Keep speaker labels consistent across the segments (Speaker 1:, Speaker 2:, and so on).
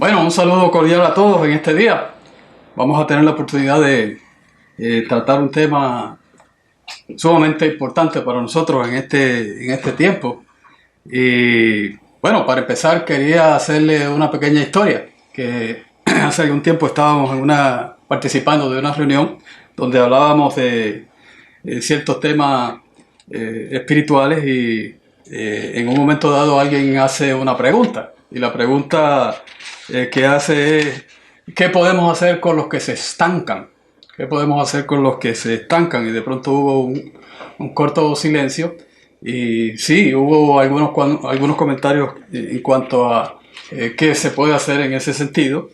Speaker 1: Bueno, un saludo cordial a todos en este día. Vamos a tener la oportunidad de tratar un tema sumamente importante para nosotros en este tiempo. Y bueno, para empezar quería hacerle una pequeña historia, que hace algún tiempo estábamos participando de una reunión donde hablábamos de ciertos temas espirituales y en un momento dado alguien hace una pregunta y la pregunta que hace es ¿qué podemos hacer con los que se estancan? ¿Qué podemos hacer con los que se estancan? Y de pronto hubo un corto silencio y sí, hubo algunos comentarios en cuanto a qué se puede hacer en ese sentido,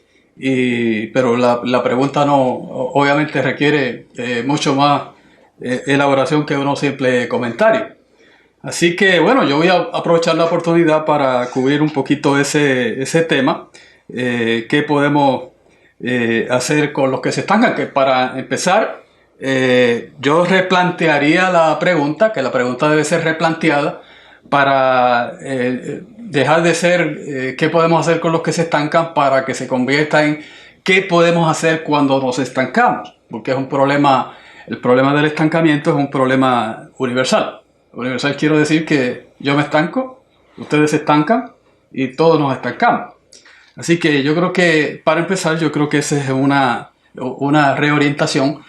Speaker 1: pero la pregunta no, obviamente requiere mucho más elaboración que uno simple comentario. Así que bueno, yo voy a aprovechar la oportunidad para cubrir un poquito ese tema. ¿Qué podemos hacer con los que se estancan? Que para empezar, yo replantearía la pregunta, que la pregunta debe ser replanteada para dejar de ser qué podemos hacer con los que se estancan para que se convierta en qué podemos hacer cuando nos estancamos, porque es un problema, el problema del estancamiento es un problema universal. Universal quiero decir que yo me estanco, ustedes se estancan y todos nos estancamos. Así que yo creo que, para empezar, yo creo que esa es una reorientación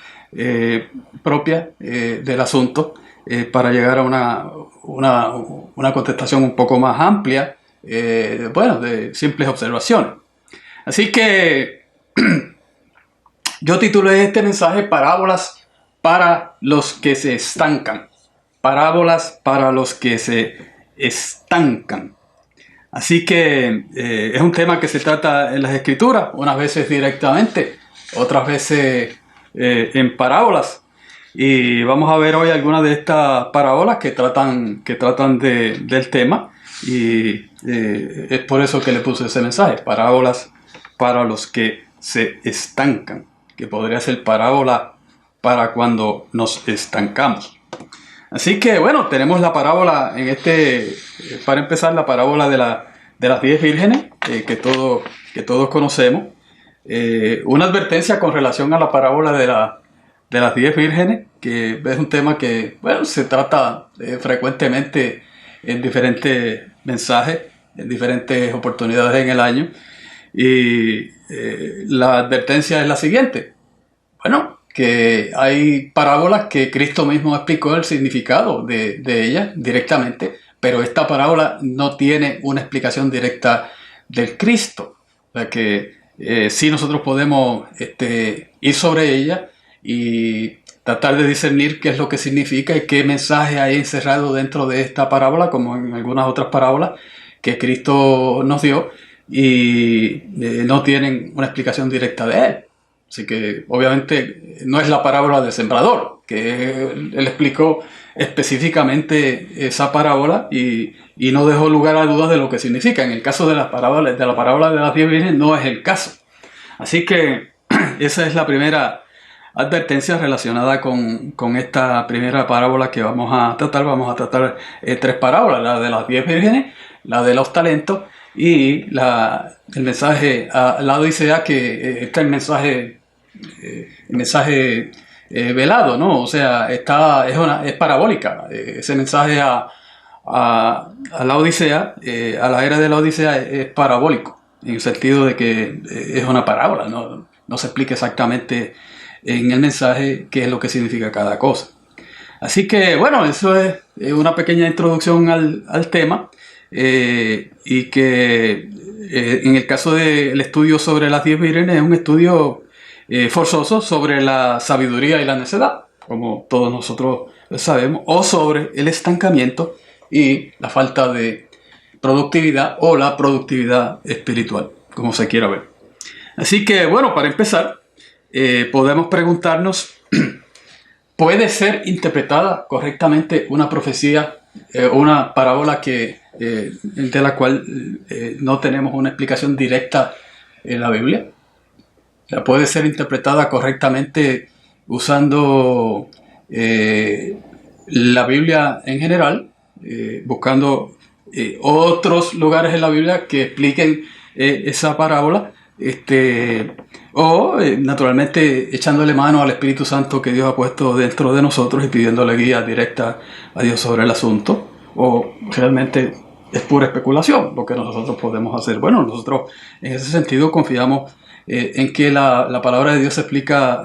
Speaker 1: propia del asunto para llegar a una contestación un poco más amplia, de simples observaciones. Así que yo titulé este mensaje Parábolas para los que se estancan. Parábolas para los que se estancan. Así que es un tema que se trata en las escrituras, unas veces directamente, otras veces en parábolas. Y vamos a ver hoy algunas de estas parábolas que tratan del tema. Y es por eso que le puse ese mensaje, parábolas para los que se estancan, que podría ser parábola para cuando nos estancamos. Así que bueno, tenemos la parábola para empezar, la parábola de las 10 vírgenes, que todos conocemos. Una advertencia con relación a la parábola de las 10 vírgenes, que es un tema que se trata frecuentemente en diferentes mensajes, en diferentes oportunidades en el año. Y la advertencia es la siguiente. Bueno, que hay parábolas que Cristo mismo explicó el significado de ellas directamente, pero esta parábola no tiene una explicación directa del Cristo. O sea que sí nosotros podemos ir sobre ella y tratar de discernir qué es lo que significa y qué mensaje hay encerrado dentro de esta parábola, como en algunas otras parábolas que Cristo nos dio, y no tienen una explicación directa de él. Así que obviamente no es la parábola del sembrador, que él explicó específicamente esa parábola y no dejó lugar a dudas de lo que significa. En el caso de la parábola de las 10 vírgenes no es el caso. Así que esa es la primera advertencia relacionada con esta primera parábola que vamos a tratar. Vamos a tratar 3 parábolas, la de las 10 vírgenes, la de los talentos y el mensaje a la Odisea, que está el mensaje velado, ¿no? O sea, es parabólica. Ese mensaje a la Odisea, a la era de la Odisea, es parabólico, en el sentido de que es una parábola, no se explica exactamente en el mensaje qué es lo que significa cada cosa. Así que bueno, eso es una pequeña introducción al tema, y que en el caso del estudio sobre las 10 vírgenes es un estudio forzoso sobre la sabiduría y la necedad, como todos nosotros sabemos, o sobre el estancamiento y la falta de productividad o la productividad espiritual, como se quiera ver. Así que bueno, para empezar, podemos preguntarnos, ¿puede ser interpretada correctamente una profecía, una parábola de la cual no tenemos una explicación directa en la Biblia? Puede ser interpretada correctamente usando la Biblia en general, buscando otros lugares en la Biblia que expliquen esa parábola, o naturalmente echándole mano al Espíritu Santo que Dios ha puesto dentro de nosotros y pidiéndole guía directa a Dios sobre el asunto, o realmente es pura especulación lo que nosotros podemos hacer. Bueno, nosotros en ese sentido confiamos en que la palabra de Dios se explica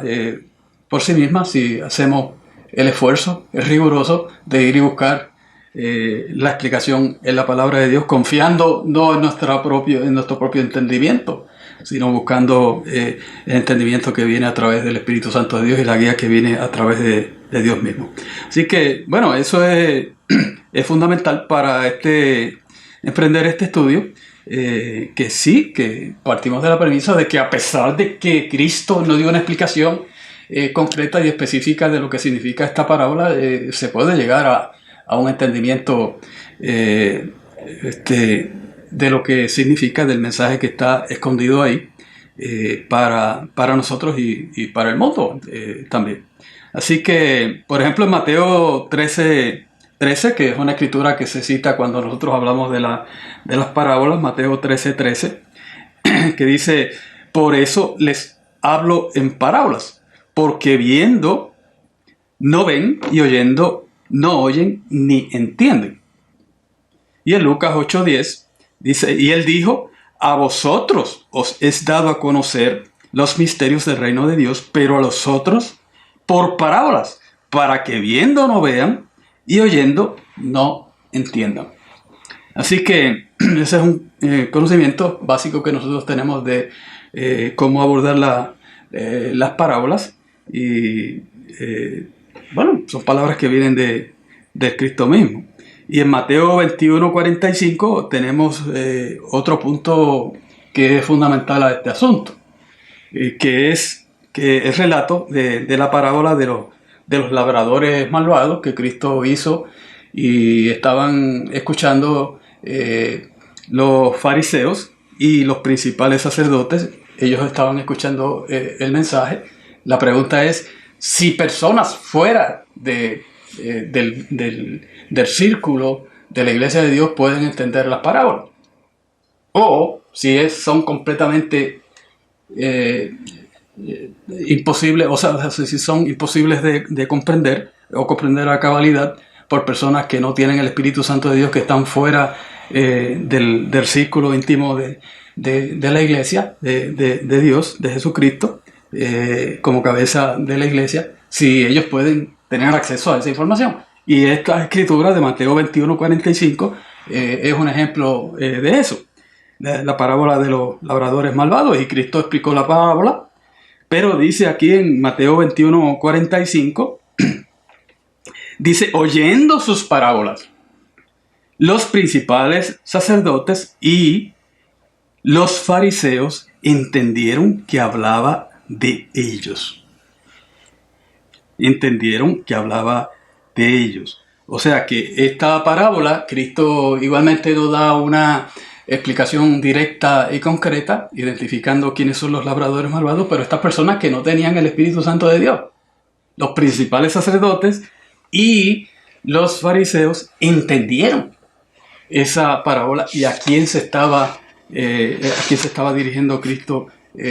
Speaker 1: por sí misma si hacemos el esfuerzo, es riguroso, de ir y buscar la explicación en la palabra de Dios, confiando no en nuestro propio entendimiento, sino buscando el entendimiento que viene a través del Espíritu Santo de Dios y la guía que viene a través de Dios mismo. Así que, bueno, eso es fundamental para emprender este estudio, que sí, que partimos de la premisa de que a pesar de que Cristo no dio una explicación concreta y específica de lo que significa esta parábola, se puede llegar a un entendimiento de lo que significa, del mensaje que está escondido ahí para nosotros y para el mundo también. Así que, por ejemplo, en Mateo 13, que es una escritura que se cita cuando nosotros hablamos de las parábolas, Mateo 13, que dice: por eso les hablo en parábolas, porque viendo no ven y oyendo no oyen ni entienden. Y en Lucas 8:10 dice: y él dijo: a vosotros os es dado a conocer los misterios del reino de Dios, pero a los otros por parábolas, para que viendo no vean y oyendo no entiendan. Así que ese es un conocimiento básico que nosotros tenemos de cómo abordar las parábolas. Y bueno, son palabras que vienen de Cristo mismo. Y en Mateo 21:45 tenemos otro punto que es fundamental a este asunto, que es el relato de la parábola de los labradores malvados que Cristo hizo y estaban escuchando los fariseos y los principales sacerdotes. Ellos estaban escuchando el mensaje. La pregunta es si personas fuera del círculo de la iglesia de Dios pueden entender las parábolas, o si son completamente imposibles, o sea, si son imposibles de comprender o comprender a cabalidad por personas que no tienen el Espíritu Santo de Dios, que están fuera del círculo íntimo de la iglesia, de Dios, de Jesucristo, como cabeza de la iglesia, si ellos pueden tener acceso a esa información. Y esta escritura de Mateo 21:45 es un ejemplo de eso, la parábola de los labradores malvados. Y Cristo explicó la parábola, pero dice aquí en Mateo 21:45, dice: oyendo sus parábolas, los principales sacerdotes y los fariseos entendieron que hablaba de ellos. Entendieron que hablaba de ellos. O sea que esta parábola, Cristo igualmente nos da una explicación directa y concreta, identificando quiénes son los labradores malvados, pero estas personas que no tenían el Espíritu Santo de Dios, los principales sacerdotes y los fariseos, entendieron esa parábola y a quién se estaba dirigiendo Cristo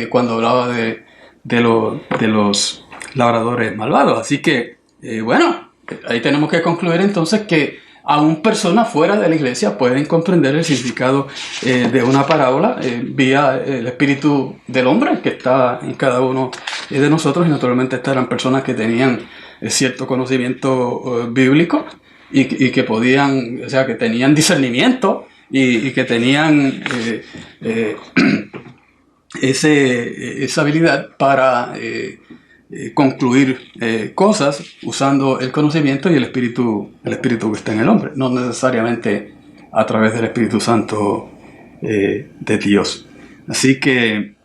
Speaker 1: cuando hablaba de los labradores malvados. Así que, bueno, ahí tenemos que concluir entonces que aún personas fuera de la iglesia pueden comprender el significado de una parábola vía el espíritu del hombre que está en cada uno de nosotros. Y naturalmente estas eran personas que tenían cierto conocimiento bíblico y que podían, o sea, que tenían discernimiento y que tenían esa habilidad para concluir cosas usando el conocimiento y el espíritu que está en el hombre, no necesariamente a través del Espíritu Santo de Dios. Así que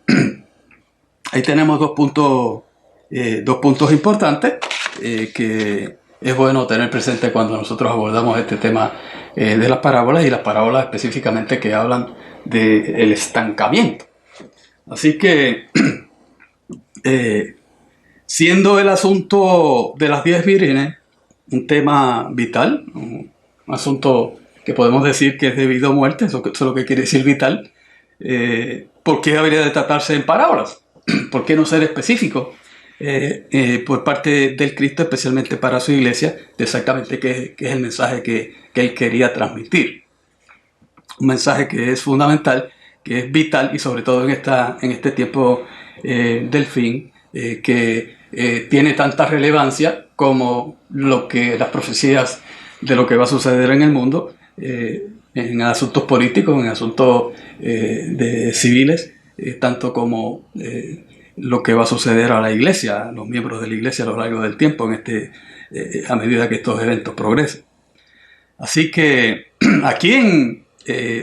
Speaker 1: ahí tenemos dos puntos importantes que es bueno tener presente cuando nosotros abordamos este tema de las parábolas, y las parábolas específicamente que hablan del estancamiento. Así que siendo el asunto de las 10 vírgenes un tema vital, un asunto que podemos decir que es de vida o muerte, eso es lo que quiere decir vital, ¿por qué habría de tratarse en parábolas? ¿Por qué no ser específico por parte del Cristo, especialmente para su iglesia, de exactamente qué es el mensaje que él quería transmitir? Un mensaje que es fundamental, que es vital, y sobre todo en este tiempo del fin, que tiene tanta relevancia como las profecías de lo que va a suceder en el mundo, en asuntos políticos, en asuntos civiles, tanto como lo que va a suceder a la iglesia, a los miembros de la iglesia a lo largo del tiempo, a medida que estos eventos progresen. Así que aquí en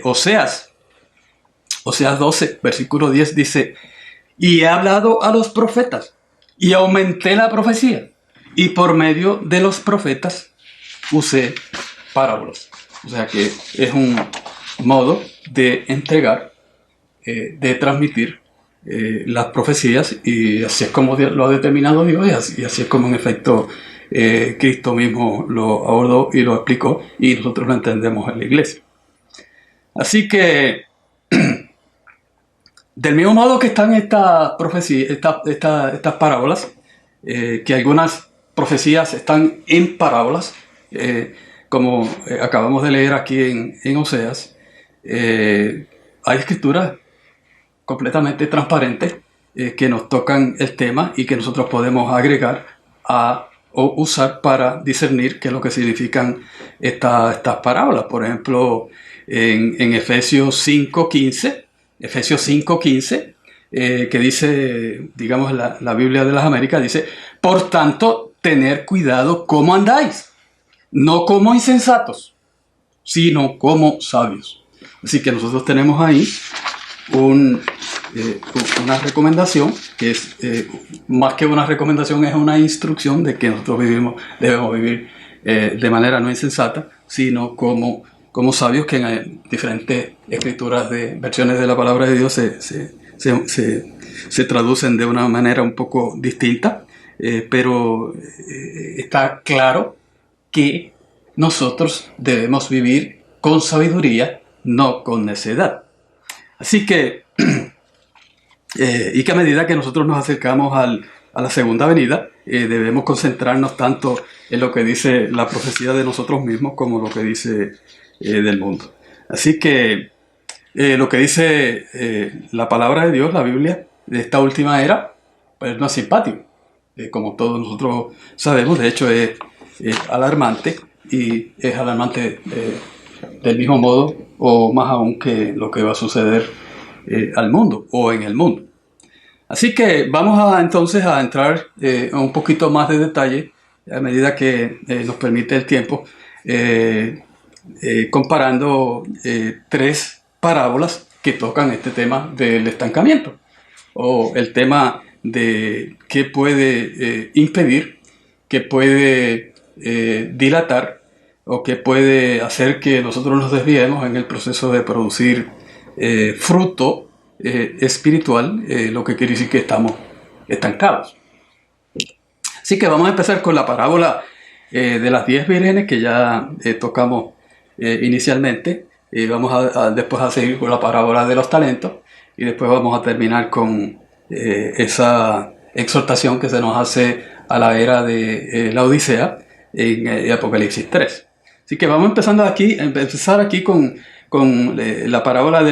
Speaker 1: Oseas 12, versículo 10 dice: y he hablado a los profetas y aumenté la profecía, y por medio de los profetas usé parábolas. O sea que es un modo de entregar, de transmitir las profecías, y así es como lo ha determinado Dios, y así es como en efecto Cristo mismo lo abordó y lo explicó, y nosotros lo entendemos en la iglesia. Así que del mismo modo que están estas profecías, estas parábolas, que algunas profecías están en parábolas, como acabamos de leer aquí en Oseas, hay escrituras completamente transparentes que nos tocan el tema y que nosotros podemos agregar o usar para discernir qué es lo que significan estas parábolas. Por ejemplo, en Efesios 5.15, que dice, digamos, la Biblia de las Américas, dice: por tanto, tener cuidado cómo andáis, no como insensatos, sino como sabios. Así que nosotros tenemos ahí una recomendación, que es más que una recomendación, es una instrucción de que nosotros debemos vivir de manera no insensata, sino como sabios, que en diferentes escrituras de versiones de la palabra de Dios se traducen de una manera un poco distinta, pero está claro que nosotros debemos vivir con sabiduría, no con necedad. Así que, y que a medida que nosotros nos acercamos a la segunda venida, debemos concentrarnos tanto en lo que dice la profecía de nosotros mismos como lo que dice del mundo. Así que lo que dice la palabra de Dios, la Biblia, de esta última era, pues no es simpático. Como todos nosotros sabemos, de hecho es alarmante, y es alarmante del mismo modo o más aún que lo que va a suceder al mundo o en el mundo. Así que vamos entonces a entrar en un poquito más de detalle a medida que nos permite el tiempo, comparando tres parábolas que tocan este tema del estancamiento, o el tema de qué puede impedir, qué puede dilatar, o qué puede hacer que nosotros nos desviemos en el proceso de producir fruto espiritual, lo que quiere decir que estamos estancados. Así que vamos a empezar con la parábola de las 10 vírgenes, que ya tocamos inicialmente. Vamos después a seguir con la parábola de los talentos, y después vamos a terminar con esa exhortación que se nos hace a la era de la Odisea en Apocalipsis 3. Así que vamos empezar aquí con la parábola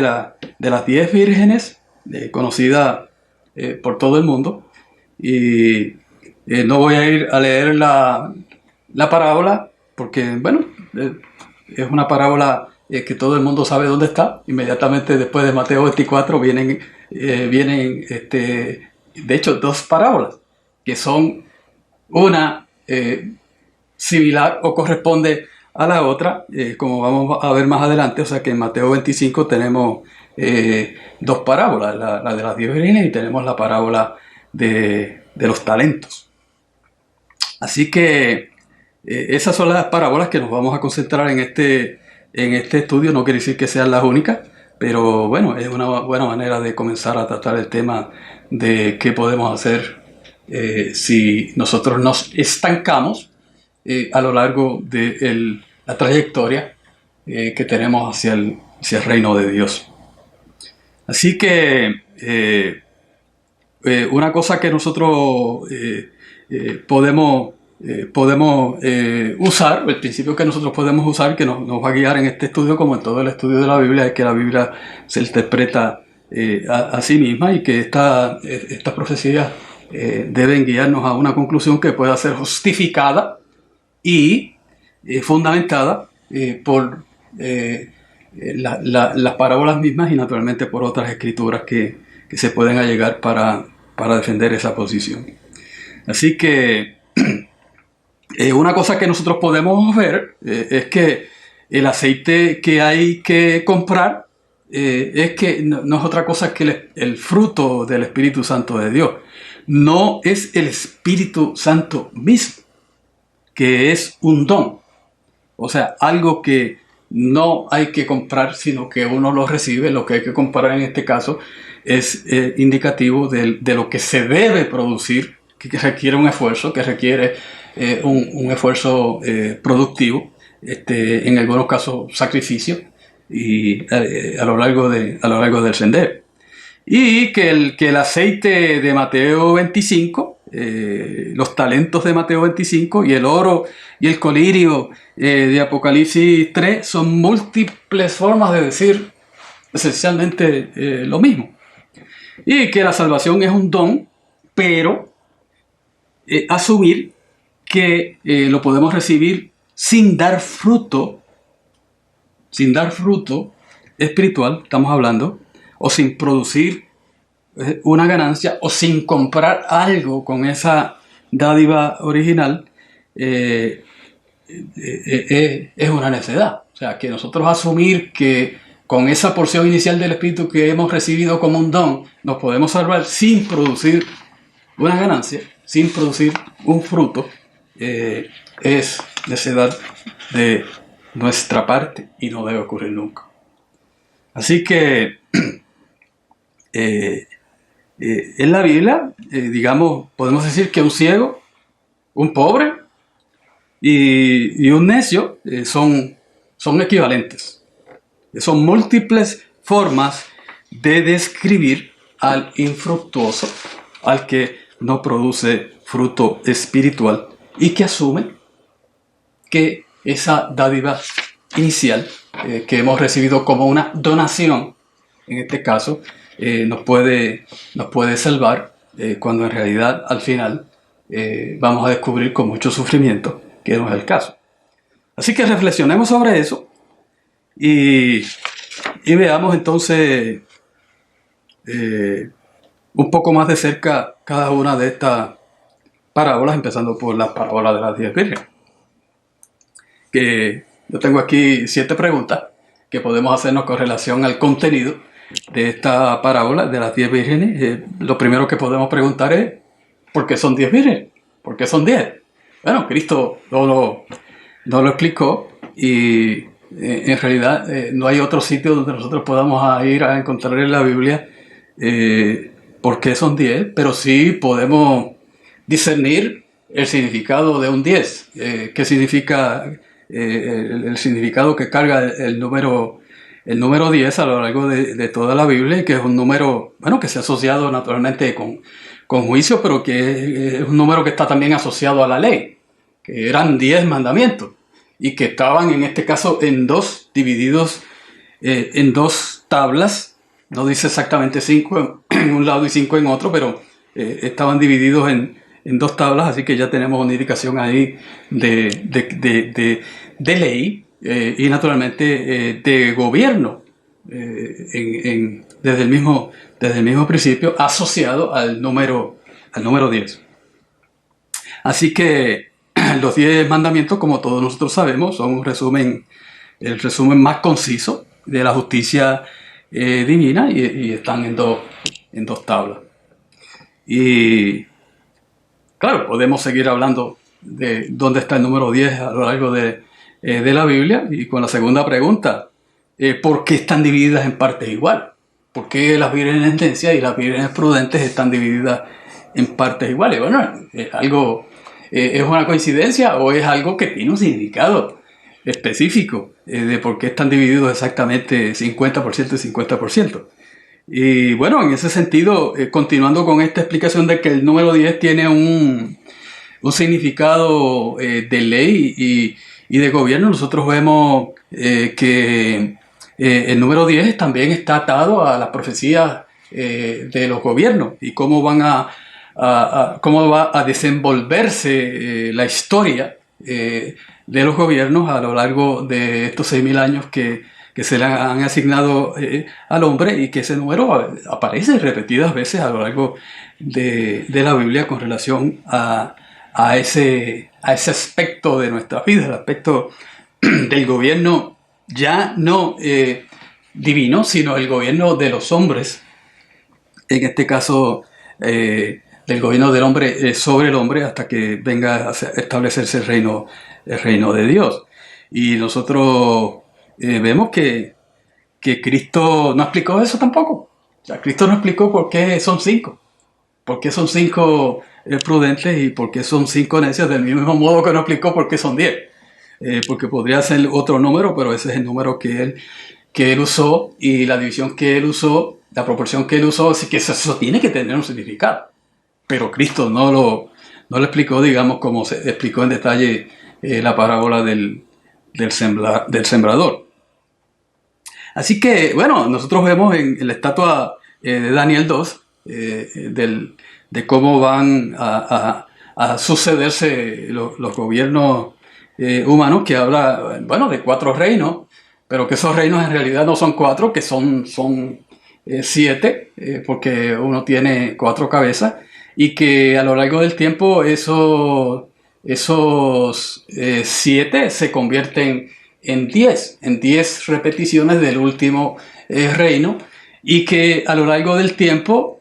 Speaker 1: de las 10 vírgenes, conocida por todo el mundo. Y no voy a ir a leer la parábola porque, bueno, es una parábola que todo el mundo sabe dónde está. Inmediatamente después de Mateo 24 vienen de hecho, dos parábolas, que son una similar o corresponde a la otra, como vamos a ver más adelante. O sea que en Mateo 25 tenemos dos parábolas, la de las 10 vírgenes, y tenemos la parábola de los talentos. Así que esas son las parábolas que nos vamos a concentrar en este estudio. No quiere decir que sean las únicas, pero bueno, es una buena manera de comenzar a tratar el tema de qué podemos hacer si nosotros nos estancamos a lo largo de la trayectoria que tenemos hacia el reino de Dios. Así que una cosa que nosotros podemos usar, el principio que nosotros podemos usar, que nos va a guiar en este estudio, como en todo el estudio de la Biblia, es que la Biblia se interpreta a sí misma y que estas profecías deben guiarnos a una conclusión que pueda ser justificada y fundamentada por las parábolas mismas y naturalmente por otras escrituras que se pueden allegar para defender esa posición. Así que una cosa que nosotros podemos ver es que el aceite que hay que comprar es que no es otra cosa que el fruto del Espíritu Santo de Dios. No es el Espíritu Santo mismo, que es un don. O sea, algo que no hay que comprar, sino que uno lo recibe. Lo que hay que comprar en este caso es indicativo de lo que se debe producir, que requiere un esfuerzo, que requiere un esfuerzo productivo, en algunos casos sacrificio, y a lo largo del sendero. Y que el aceite de Mateo 25, los talentos de Mateo 25 y el oro y el colirio de Apocalipsis 3 son múltiples formas de decir esencialmente lo mismo. Y que la salvación es un don, pero asumir que lo podemos recibir sin dar fruto espiritual, estamos hablando, o sin producir una ganancia, o sin comprar algo con esa dádiva original, es una necedad. O sea, que nosotros asumir que con esa porción inicial del Espíritu que hemos recibido como un don, nos podemos salvar sin producir una ganancia, sin producir un fruto, es necedad de nuestra parte y no debe ocurrir nunca. Así que en la Biblia, digamos, podemos decir que un ciego, un pobre y un necio son equivalentes. Son múltiples formas de describir al infructuoso, al que no produce fruto espiritual y que asume que esa dádiva inicial que hemos recibido como una donación, en este caso, nos puede salvar, cuando en realidad al final vamos a descubrir con mucho sufrimiento que no es el caso. Así que reflexionemos sobre eso y veamos entonces un poco más de cerca cada una de estas parábolas, empezando por la parábola de las 10 vírgenes. Que yo tengo aquí 7 preguntas que podemos hacernos con relación al contenido de esta parábola de las 10 vírgenes. Lo primero que podemos preguntar es: ¿por qué son 10 vírgenes? ¿Por qué son 10? Bueno, Cristo no lo explicó y en realidad no hay otro sitio donde nosotros podamos ir a encontrar en la Biblia por qué son 10, pero sí podemos discernir el significado de un 10. ¿Qué significa el significado que carga el número 10 a lo largo de toda la Biblia? Y que es un número, bueno, que se ha asociado naturalmente con juicio, pero que es un número que está también asociado a la ley, que eran 10 mandamientos y que estaban en este caso divididos en 2 tablas. No dice exactamente 5 en un lado y 5 en otro, pero estaban divididos en 2 tablas, así que ya tenemos una indicación ahí de ley y naturalmente de gobierno desde el mismo principio, asociado al número 10. Así que los 10 mandamientos, como todos nosotros sabemos, son el resumen más conciso de la justicia divina y están en dos tablas. Y claro, podemos seguir hablando de dónde está el número 10 a lo largo de la Biblia, y con la segunda pregunta, ¿por qué están divididas en partes iguales? ¿Por qué las vírgenes necias y las vírgenes prudentes están divididas en partes iguales? Bueno, ¿es una coincidencia o es algo que tiene un significado específico de por qué están divididos exactamente 50% y 50%? Y bueno, en ese sentido, continuando con esta explicación de que el número 10 tiene un significado de ley y de gobierno, nosotros vemos que el número 10 también está atado a las profecías de los gobiernos y cómo cómo va a desenvolverse la historia de los gobiernos a lo largo de estos 6.000 años que se le han asignado al hombre, y que ese número aparece repetidas veces a lo largo de la Biblia con relación a ese aspecto de nuestra vida, el aspecto del gobierno ya no divino, sino el gobierno de los hombres, en este caso del gobierno del hombre sobre el hombre, hasta que venga a establecerse el reino de Dios. Y nosotros vemos que Cristo no explicó eso tampoco. O sea, Cristo no explicó por qué son 5. ¿Por qué son 5 prudentes y por qué son 5 necios? Del mismo modo que no explicó por qué son 10. Porque podría ser otro número, pero ese es el número que él usó, y la división que él usó, la proporción que él usó, así que eso tiene que tener un significado. Pero Cristo no lo explicó, digamos, como se explicó en detalle la parábola del sembrador. Así que, bueno, nosotros vemos en la estatua de Daniel 2 de cómo van a sucederse los gobiernos humanos, que habla, bueno, de 4 reinos, pero que esos reinos en realidad no son 4, que son 7, porque uno tiene 4 cabezas, y que a lo largo del tiempo esos 7 se convierten en 10 repeticiones del último reino, y que a lo largo del tiempo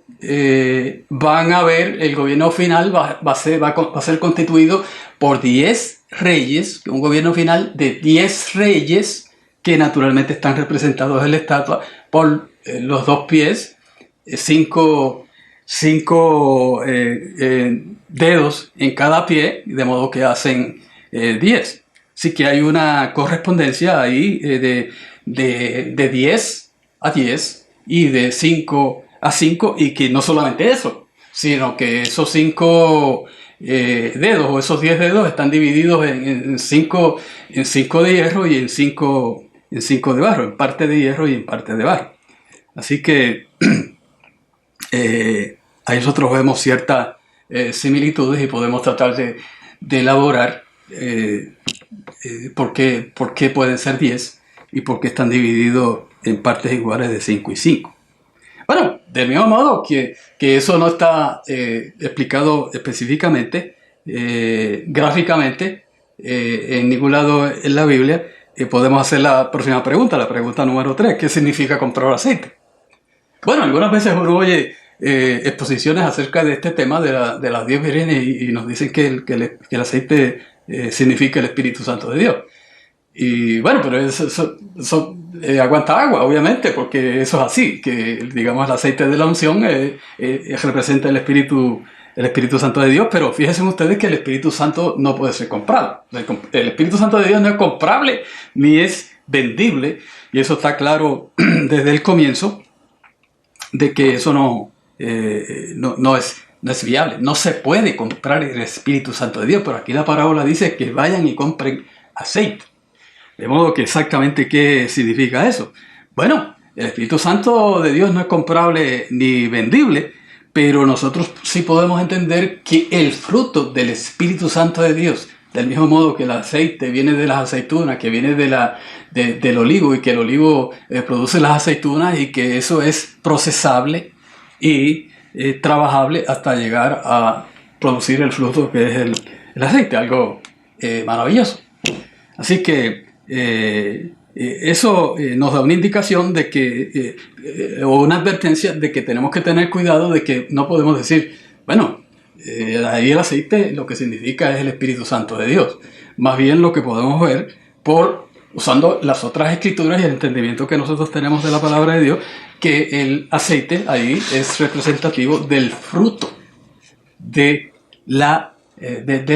Speaker 1: van a ver, el gobierno final va a ser constituido por 10 reyes, un gobierno final de 10 reyes que naturalmente están representados en la estatua por los 2 pies, 5 dedos en cada pie, de modo que hacen 10. Así que hay una correspondencia ahí de 10 a 10 y de 5 a 5, y que no solamente eso, sino que esos 5 dedos o esos 10 dedos están divididos en 5 de hierro y en 5 de barro, en parte de hierro y en parte de barro. Así que ahí nosotros vemos ciertas similitudes y podemos tratar de elaborar por qué pueden ser 10 y por qué están divididos en partes iguales de 5 y 5. Bueno, del mismo modo que eso no está explicado específicamente, gráficamente, en ningún lado en la Biblia, podemos hacer la próxima pregunta, la pregunta número 3, ¿qué significa comprar aceite? Bueno, algunas veces uno oye exposiciones acerca de este tema de las 10 vírgenes y nos dicen que el aceite significa el Espíritu Santo de Dios. Y bueno, pero eso aguanta agua, obviamente, porque eso es así, que digamos el aceite de la unción representa el Espíritu Santo de Dios, pero fíjense ustedes que el Espíritu Santo no puede ser comprado. El Espíritu Santo de Dios no es comprable ni es vendible, y eso está claro desde el comienzo, de que eso no es viable, no se puede comprar el Espíritu Santo de Dios. Pero aquí la parábola dice que vayan y compren aceite. De modo que exactamente qué significa eso. Bueno, el Espíritu Santo de Dios no es comprable ni vendible, pero nosotros sí podemos entender que el fruto del Espíritu Santo de Dios, del mismo modo que el aceite viene de las aceitunas, que viene del olivo, y que el olivo produce las aceitunas, y que eso es procesable y trabajable hasta llegar a producir el fruto que es el aceite, algo maravilloso. Así que eso nos da una indicación de que, o una advertencia de que tenemos que tener cuidado, de que no podemos decir, bueno, ahí el aceite lo que significa es el Espíritu Santo de Dios. Más bien lo que podemos ver, usando las otras escrituras y el entendimiento que nosotros tenemos de la palabra de Dios, que el aceite ahí es representativo del fruto del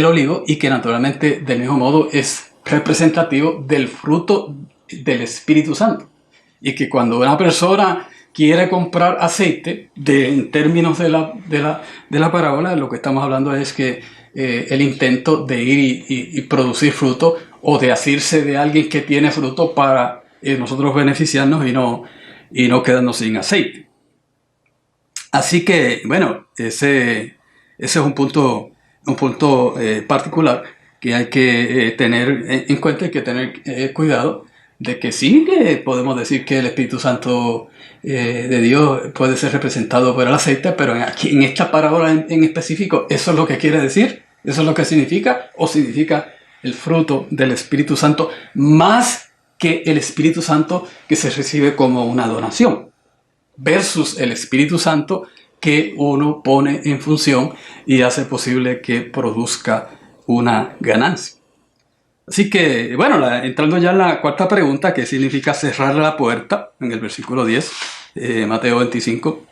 Speaker 1: olivo, y que naturalmente del mismo modo es representativo del fruto del Espíritu Santo. Y que cuando una persona quiere comprar aceite, en términos de la parábola, lo que estamos hablando es que el intento de ir y producir fruto, o de asirse de alguien que tiene fruto para nosotros beneficiarnos y no quedarnos sin aceite. Así que, bueno, ese es un punto particular que hay que tener en cuenta. Hay que tener cuidado de que sí, que podemos decir que el Espíritu Santo de Dios puede ser representado por el aceite, pero aquí, en esta parábola en específico, ¿eso es lo que quiere decir? ¿Eso es lo que significa? ¿O significa el fruto del Espíritu Santo más que el Espíritu Santo que se recibe como una donación, versus el Espíritu Santo que uno pone en función y hace posible que produzca una ganancia? Así que, bueno, entrando ya en la cuarta pregunta, ¿qué significa cerrar la puerta? En el versículo 10, Mateo 25.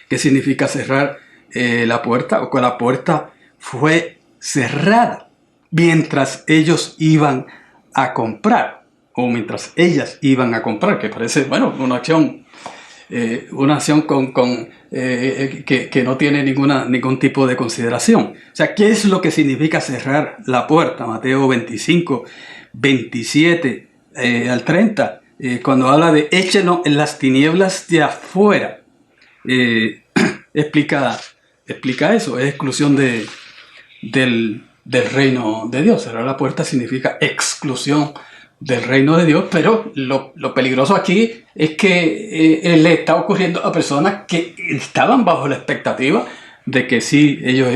Speaker 1: ¿Qué significa cerrar la puerta? O que la puerta fue cerrada mientras ellos iban a comprar, o mientras ellas iban a comprar, que parece, bueno, una acción que no tiene ningún tipo de consideración. O sea, ¿qué es lo que significa cerrar la puerta? Mateo 25, 27 al 30, cuando habla de échenlo en las tinieblas de afuera, explica eso, es exclusión del reino de Dios. Cerrar la puerta significa exclusión del reino de Dios, pero lo peligroso aquí es que le está ocurriendo a personas que estaban bajo la expectativa de que sí, ellos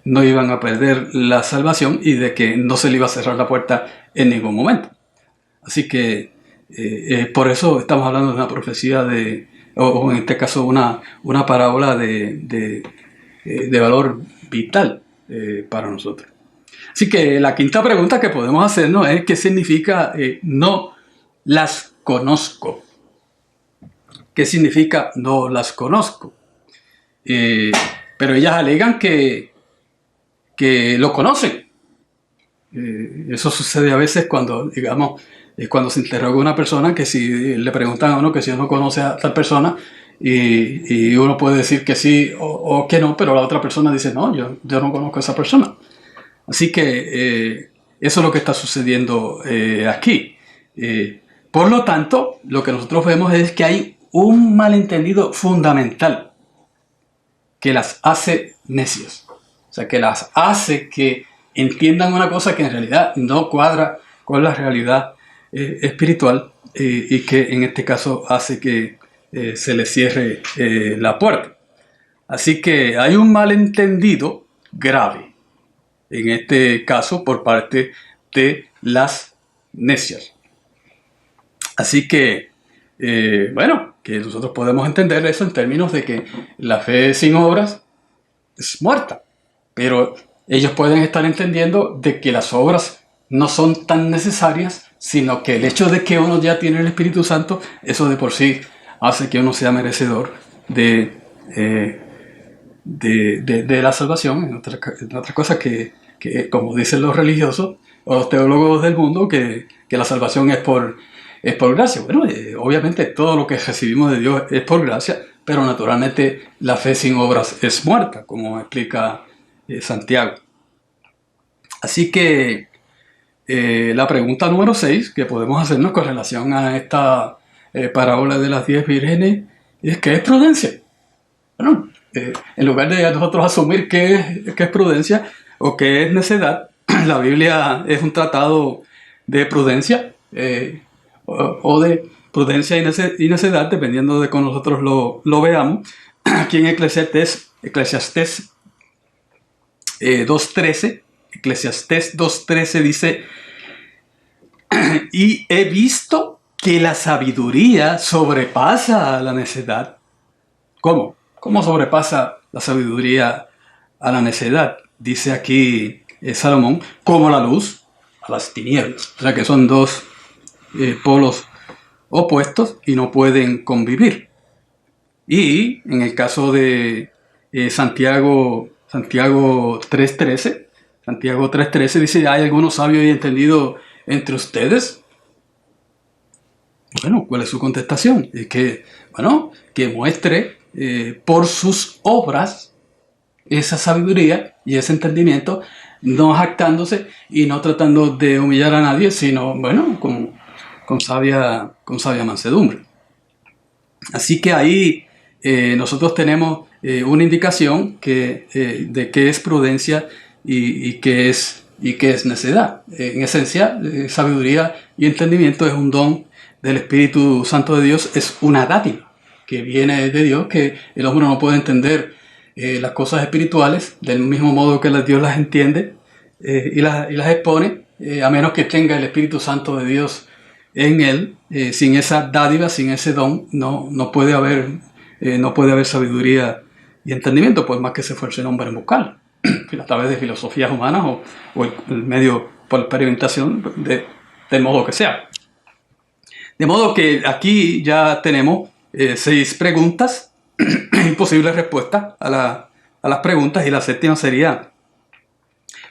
Speaker 1: no iban a perder la salvación y de que no se le iba a cerrar la puerta en ningún momento. Así que por eso estamos hablando de una profecía o en este caso una parábola de valor vital para nosotros. Así que la quinta pregunta que podemos hacernos es ¿qué significa no las conozco? ¿Qué significa no las conozco? Pero ellas alegan que lo conocen. Eso sucede a veces cuando, digamos, cuando se interroga a una persona, que si le preguntan a uno que si uno conoce a tal persona, y uno puede decir que sí o que no, pero la otra persona dice no, yo no conozco a esa persona. Así que eso es lo que está sucediendo aquí. Por lo tanto, lo que nosotros vemos es que hay un malentendido fundamental que las hace necias. O sea, que las hace que entiendan una cosa que en realidad no cuadra con la realidad espiritual y que en este caso hace que se les cierre la puerta. Así que hay un malentendido grave en este caso por parte de las necias. Así que, bueno, que nosotros podemos entender eso en términos de que la fe sin obras es muerta. Pero ellos pueden estar entendiendo de que las obras no son tan necesarias, sino que el hecho de que uno ya tiene el Espíritu Santo, eso de por sí hace que uno sea merecedor de la salvación. En otra cosa que, como dicen los religiosos o los teólogos del mundo, que la salvación es por gracia. Bueno, obviamente todo lo que recibimos de Dios es por gracia, pero naturalmente la fe sin obras es muerta, como explica Santiago. Así que la pregunta número 6 que podemos hacernos con relación a esta parábola de las 10 vírgenes es ¿qué es prudencia? Bueno, en lugar de nosotros asumir qué es prudencia o qué es necedad, la Biblia es un tratado de prudencia o de prudencia y necedad, dependiendo de cómo nosotros lo veamos. Aquí en Eclesiastés 2.13 dice: y he visto que la sabiduría sobrepasa a la necedad. ¿Cómo? ¿Cómo sobrepasa la sabiduría a la necedad? Dice aquí Salomón, como la luz a las tinieblas. O sea que son dos polos opuestos y no pueden convivir. Y en el caso de Santiago 3.13 dice: ¿hay alguno sabio y entendido entre ustedes? Bueno, ¿cuál es su contestación? Es que, bueno, que muestre por sus obras esa sabiduría y ese entendimiento, no jactándose y no tratando de humillar a nadie, sino, bueno, con sabia mansedumbre. Así que ahí nosotros tenemos una indicación de qué es prudencia y qué es necedad. En esencia, sabiduría y entendimiento es un don del Espíritu Santo de Dios, es una dádiva que viene de Dios, que el hombre no puede entender las cosas espirituales del mismo modo que Dios las entiende y las expone, a menos que tenga el Espíritu Santo de Dios en él. Sin esa dádiva, sin ese don, no puede haber sabiduría y entendimiento, pues más que se esfuerce el hombre en buscarlo, a través de filosofías humanas o el medio por experimentación del modo que sea. De modo que aquí ya tenemos 6 preguntas y posibles respuestas a las preguntas, y la séptima sería: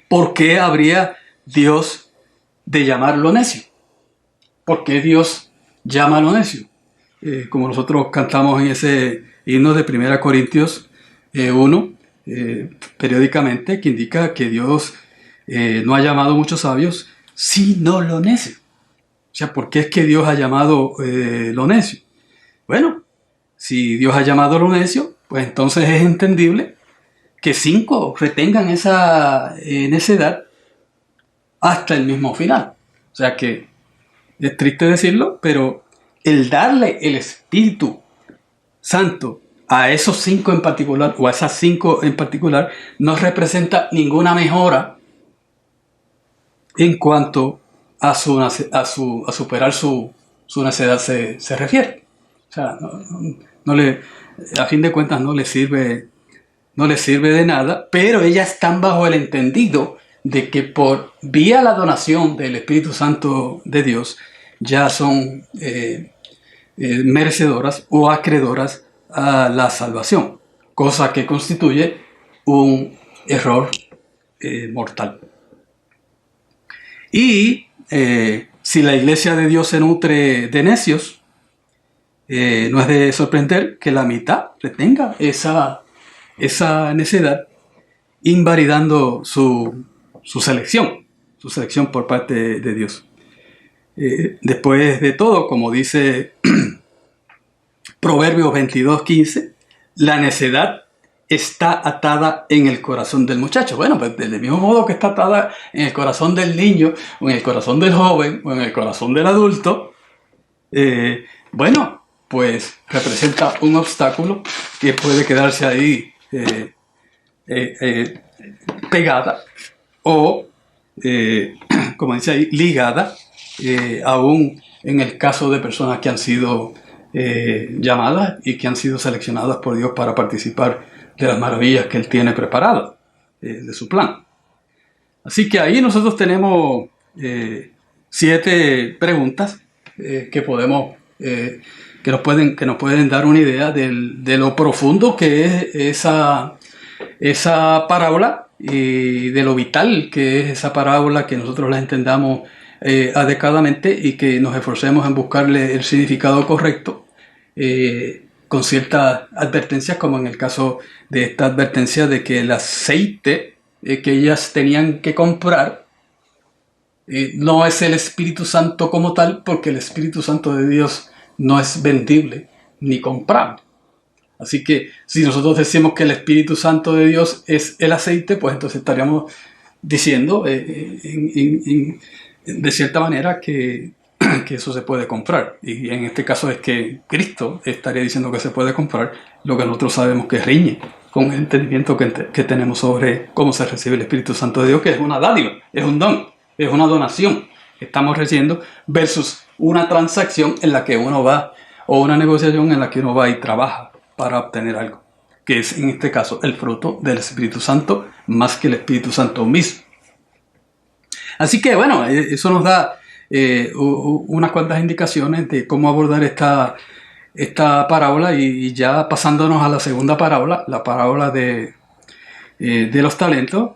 Speaker 1: ¿por qué habría Dios de llamarlo necio? ¿Por qué Dios llama a lo necio? Como nosotros cantamos en ese himno de 1 Corintios 1, periódicamente, que indica que Dios no ha llamado muchos sabios, sino lo necio. O sea, ¿por qué es que Dios ha llamado lo necio? Bueno, si Dios ha llamado lo necio, pues entonces es entendible que 5 retengan esa necedad hasta el mismo final. O sea que es triste decirlo, pero el darle el Espíritu Santo a esos 5 en particular, o a esas 5 en particular, no representa ninguna mejora en cuanto a superar su necedad se refiere. O sea, a fin de cuentas no le sirve de nada, pero ellas están bajo el entendido de que por vía la donación del Espíritu Santo de Dios ya son merecedoras o acreedoras a la salvación, cosa que constituye un error mortal. Y si la iglesia de Dios se nutre de necios, no es de sorprender que la mitad retenga esa necedad, invalidando su selección por parte de Dios. Después de todo, como dice Proverbios 22:15, la necedad está atada en el corazón del muchacho. Bueno, pues del mismo modo que está atada en el corazón del niño, o en el corazón del joven, o en el corazón del adulto, bueno, pues representa un obstáculo que puede quedarse ahí pegada o, como dice ahí, ligada, aún en el caso de personas que han sido llamadas y que han sido seleccionadas por Dios para participar de las maravillas que Él tiene preparadas de su plan. Así que ahí nosotros tenemos 7 preguntas que nos pueden dar una idea de lo profundo que es esa parábola y de lo vital que es esa parábola, que nosotros la entendamos adecuadamente y que nos esforcemos en buscarle el significado correcto, con ciertas advertencias, como en el caso de esta advertencia de que el aceite que ellas tenían que comprar no es el Espíritu Santo como tal, porque el Espíritu Santo de Dios no es vendible ni comprable. Así que si nosotros decimos que el Espíritu Santo de Dios es el aceite, pues entonces estaríamos diciendo de cierta manera que eso se puede comprar. Y en este caso es que Cristo estaría diciendo que se puede comprar, lo que nosotros sabemos que riñe con el entendimiento que tenemos sobre cómo se recibe el Espíritu Santo de Dios, que es una dádiva, es un don, es una donación que estamos recibiendo, versus una transacción en la que uno va, o una negociación en la que uno va y trabaja para obtener algo, que es en este caso el fruto del Espíritu Santo más que el Espíritu Santo mismo. Así que bueno, eso nos da unas cuantas indicaciones de cómo abordar esta parábola, y ya pasándonos a la segunda parábola, la parábola de de los talentos,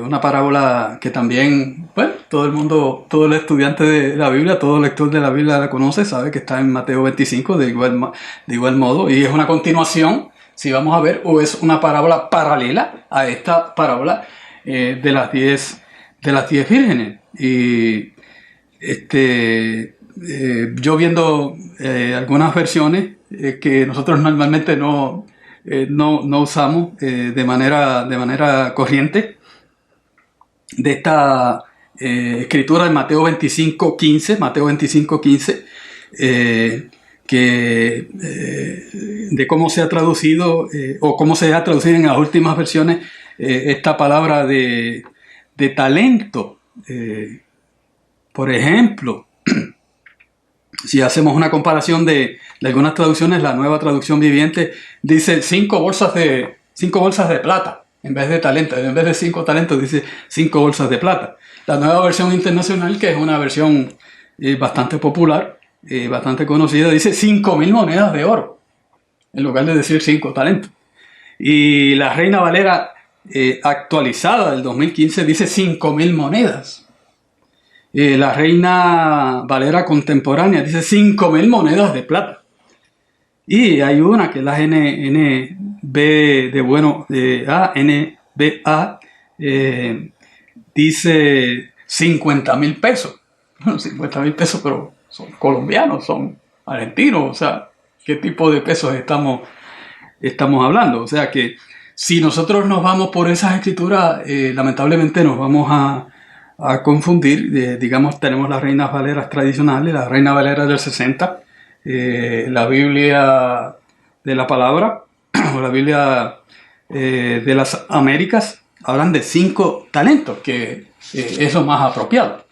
Speaker 1: una parábola que también, bueno, todo el mundo, todo el estudiante de la Biblia, todo lector de la Biblia la conoce, sabe que está en Mateo 25 de igual modo, y es una continuación, si vamos a ver, o es una parábola paralela a esta parábola de las 10 vírgenes. Y yo viendo algunas versiones que nosotros normalmente no usamos de manera corriente, de esta escritura de Mateo 25:15, de cómo se ha traducido o cómo se ha traducido en las últimas versiones esta palabra de talento. Por ejemplo, si hacemos una comparación de algunas traducciones, la Nueva Traducción Viviente dice 5 bolsas de plata en vez de talento. En vez de 5 talentos dice 5 bolsas de plata. La Nueva Versión Internacional, que es una versión bastante popular, bastante conocida, dice 5.000 monedas de oro en lugar de decir 5 talentos. Y la Reina Valera actualizada del 2015 dice 5.000 monedas. La Reina Valera contemporánea dice 5.000 monedas de plata. Y hay una que es la NB de bueno, NBA, dice 50.000 pesos. Bueno, 50.000 pesos, pero son colombianos, son argentinos. O sea, ¿qué tipo de pesos estamos hablando? O sea que si nosotros nos vamos por esas escrituras, lamentablemente nos vamos a confundir. Digamos, tenemos las Reinas Valeras tradicionales, la Reina Valera del 60, la Biblia de la Palabra o la Biblia de las Américas, hablan de 5 talentos, que es lo más apropiado.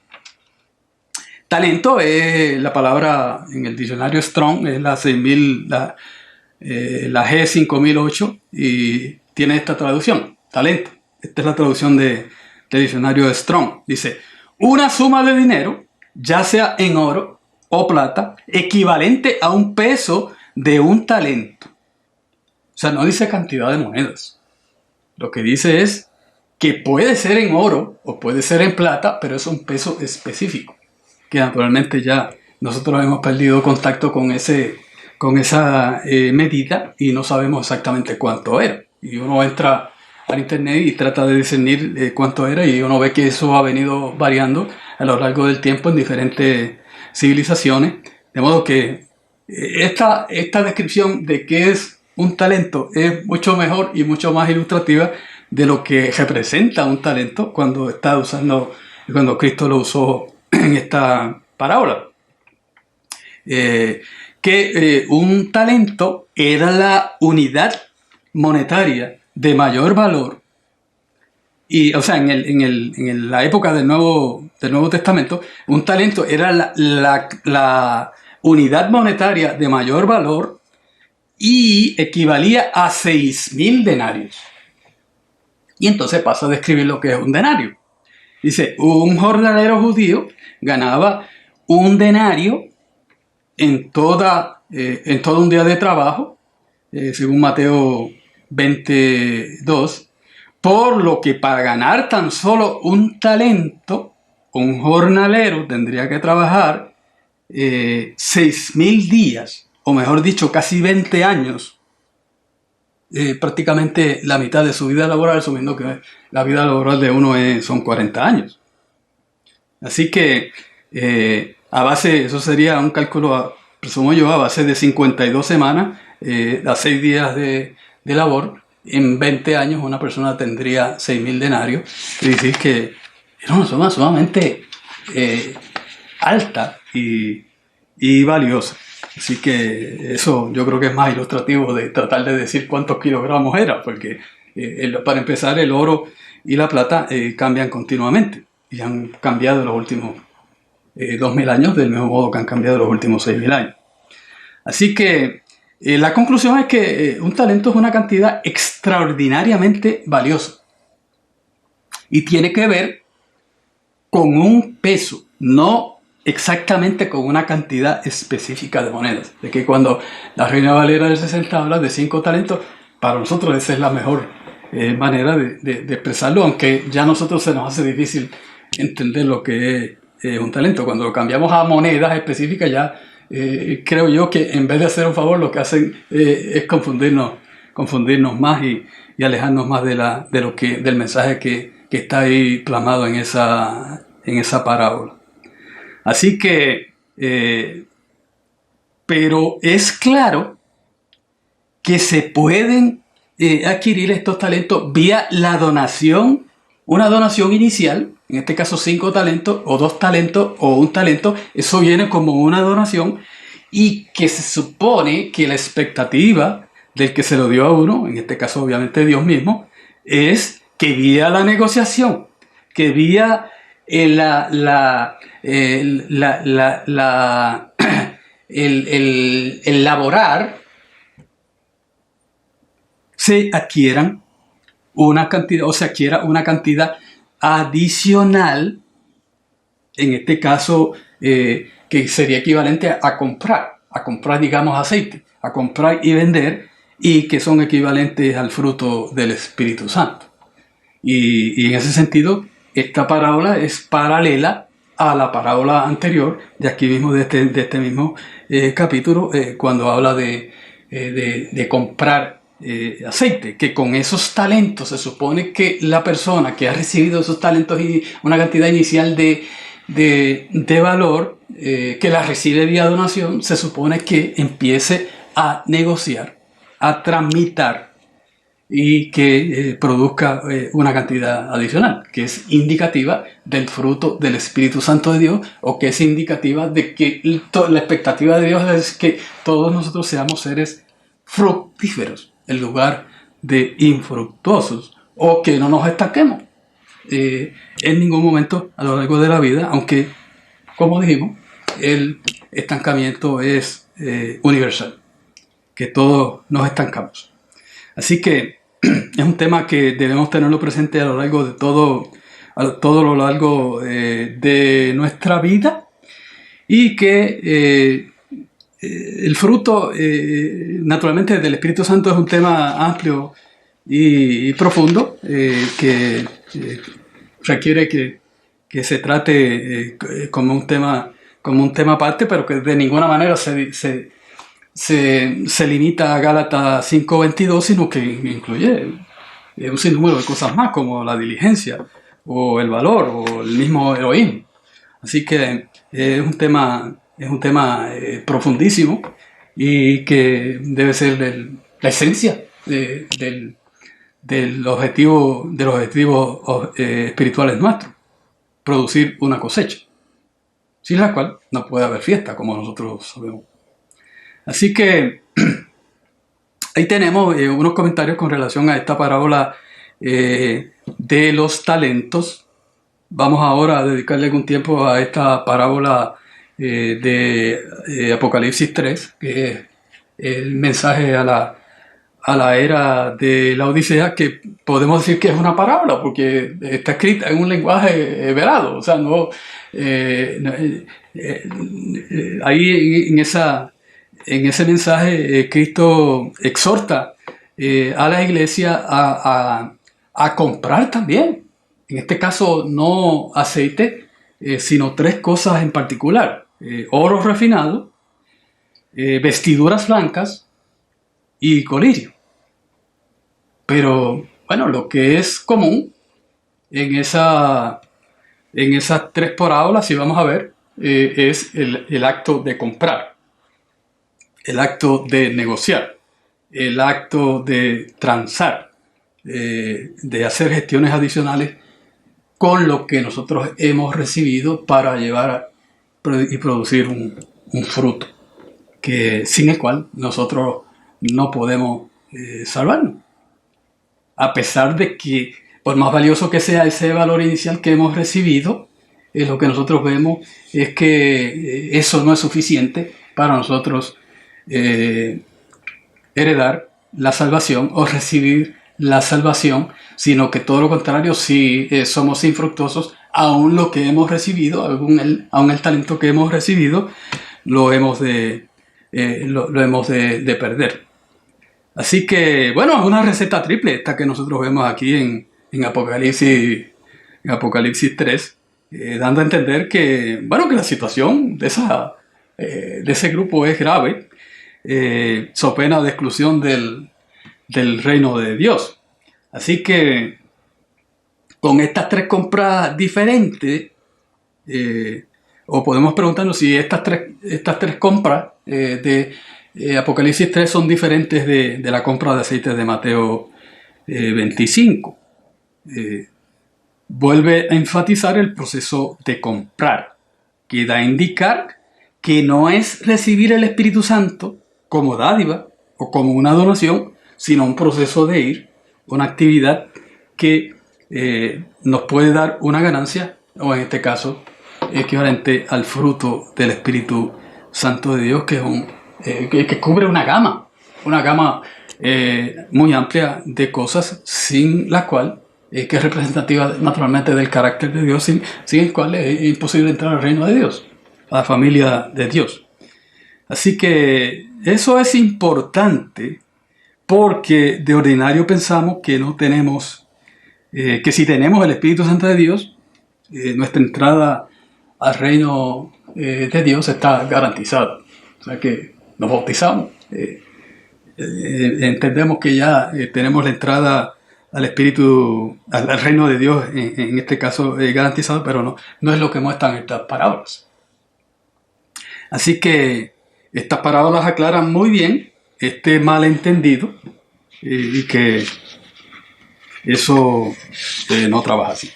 Speaker 1: Talento es la palabra en el diccionario Strong, es la G5008, y tiene esta traducción, talento. Esta es la traducción del diccionario de Strong. Dice, una suma de dinero, ya sea en oro o plata, equivalente a un peso de un talento. O sea, no dice cantidad de monedas. Lo que dice es que puede ser en oro o puede ser en plata, pero es un peso específico, que naturalmente ya nosotros hemos perdido contacto con esa medida y no sabemos exactamente cuánto era. Y uno entra al internet y trata de discernir cuánto era, y uno ve que eso ha venido variando a lo largo del tiempo en diferentes civilizaciones, de modo que esta descripción de qué es un talento es mucho mejor y mucho más ilustrativa de lo que representa un talento cuando Cristo lo usó en esta parábola. Un talento era la unidad monetaria de mayor valor. Y, o sea, en la época del Nuevo Testamento, un talento era la unidad monetaria de mayor valor y equivalía a 6.000 denarios. Y entonces pasa a describir lo que es un denario. Dice, un jornalero judío ganaba un denario en todo un día de trabajo, según Mateo 22, por lo que para ganar tan solo un talento, un jornalero tendría que trabajar 6.000 días, o mejor dicho, casi 20 años, prácticamente la mitad de su vida laboral, asumiendo que la vida laboral de uno son 40 años. Así que a base, eso sería un cálculo, presumo yo, a base de 52 semanas, a 6 días de labor. En 20 años una persona tendría 6.000 denarios. Es decir, que era una suma sumamente alta y valiosa. Así que eso yo creo que es más ilustrativo de tratar de decir cuántos kilogramos era, porque para empezar el oro y la plata cambian continuamente y han cambiado en los últimos 2.000 años del mismo modo que han cambiado los últimos 6.000 años. Así que la conclusión es que un talento es una cantidad extraordinariamente valiosa y tiene que ver con un peso, no exactamente con una cantidad específica de monedas. De que cuando la Reina Valera del 60 habla de 5 talentos, para nosotros esa es la mejor manera de expresarlo, aunque ya a nosotros se nos hace difícil entender lo que es un talento. Cuando lo cambiamos a monedas específicas, ya creo yo que en vez de hacer un favor, lo que hacen es confundirnos más y alejarnos más del mensaje que está ahí plasmado en esa parábola. Así que, pero es claro que se pueden adquirir estos talentos vía la donación, una donación inicial, en este caso 5 talentos, o 2 talentos, o 1 talento. Eso viene como una donación, y que se supone que la expectativa del que se lo dio a uno, en este caso obviamente Dios mismo, es que vía la negociación, que vía el laborar, se adquieran una cantidad, o se adquiera una cantidad adicional, en este caso, que sería equivalente a comprar, digamos, aceite, a comprar y vender, y que son equivalentes al fruto del Espíritu Santo. Y en ese sentido, esta parábola es paralela a la parábola anterior, de aquí mismo, de este mismo capítulo, cuando habla de comprar aceite, que con esos talentos se supone que la persona que ha recibido esos talentos y una cantidad inicial de valor, que la recibe vía donación, se supone que empiece a negociar, a tramitar, y que produzca una cantidad adicional, que es indicativa del fruto del Espíritu Santo de Dios, o que es indicativa de que la expectativa de Dios es que todos nosotros seamos seres fructíferos en lugar de infructuosos, o que no nos estanquemos en ningún momento a lo largo de la vida, aunque, como dijimos, el estancamiento es universal, que todos nos estancamos. Así que es un tema que debemos tenerlo presente a lo largo de todo lo largo de nuestra vida, y que el fruto, naturalmente, del Espíritu Santo es un tema amplio y profundo, que requiere que se trate como un tema aparte, pero que de ninguna manera se limita a Gálatas 5:22, sino que incluye un sinnúmero de cosas más, como la diligencia, o el valor, o el mismo heroísmo. Así que es un tema profundísimo, y que debe ser la esencia de los objetivos espirituales nuestros: producir una cosecha, sin la cual no puede haber fiesta, como nosotros sabemos. Así que ahí tenemos unos comentarios con relación a esta parábola de los talentos. Vamos ahora a dedicarle algún tiempo a esta parábola de Apocalipsis 3, que es el mensaje a la era de la Odisea, que podemos decir que es una parábola porque está escrita en un lenguaje velado. O sea, ahí en ese mensaje, Cristo exhorta a la iglesia a comprar también. En este caso, no aceite, sino 3 cosas en particular: oro refinado, vestiduras blancas y colirio. Pero bueno, lo que es común en esas 3 parábolas, si vamos a ver, es el acto de comprar, el acto de negociar, el acto de transar, de hacer gestiones adicionales con lo que nosotros hemos recibido, para llevar y producir un fruto sin el cual nosotros no podemos salvarnos. A pesar de que, por más valioso que sea ese valor inicial que hemos recibido, lo que nosotros vemos es que eso no es suficiente para nosotros heredar la salvación o recibir la salvación, sino que todo lo contrario, si somos infructuosos, aún lo que hemos recibido, aún el talento que hemos recibido, lo hemos de perder. Así que, bueno, es una receta triple esta que nosotros vemos aquí en Apocalipsis 3, dando a entender que, bueno, que la situación de ese grupo es grave, so pena de exclusión del reino de Dios. Así que con estas tres compras diferentes, o podemos preguntarnos si estas tres compras de Apocalipsis 3 son diferentes de la compra de aceite de Mateo 25. Vuelve a enfatizar el proceso de comprar, que da a indicar que no es recibir el Espíritu Santo como dádiva o como una donación, sino un proceso de ir, una actividad que nos puede dar una ganancia, o en este caso, equivalente al fruto del Espíritu Santo de Dios, que es que cubre una gama muy amplia de cosas, sin la cual, que es representativa naturalmente del carácter de Dios, sin el cual es imposible entrar al reino de Dios, a la familia de Dios. Así que eso es importante, porque de ordinario pensamos que no tenemos, que si tenemos el Espíritu Santo de Dios, nuestra entrada al reino de Dios está garantizada. O sea que nos bautizamos, entendemos que ya tenemos la entrada al Espíritu, al reino de Dios, en este caso garantizado, pero no es lo que muestran estas parábolas. Así que estas parábolas aclaran muy bien este malentendido, y que eso no trabaja así.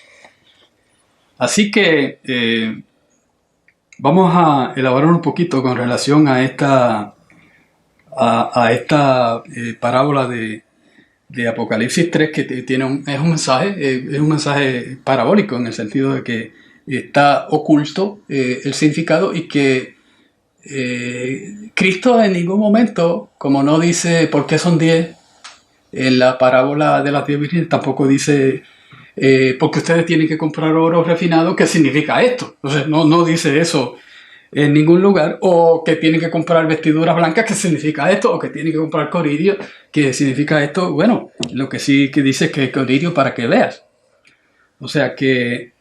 Speaker 1: Así que vamos a elaborar un poquito con relación a esta parábola de Apocalipsis 3, que es un mensaje parabólico, en el sentido de que está oculto el significado, y que Cristo en ningún momento, como no dice por qué son 10 en la parábola de las 10 vírgenes, tampoco dice porque ustedes tienen que comprar oro refinado, ¿qué significa esto? Entonces no dice eso en ningún lugar. O que tienen que comprar vestiduras blancas, ¿qué significa esto? O que tienen que comprar coririo, ¿qué significa esto? Bueno, lo que sí que dice es que es coririo para que veas. O sea que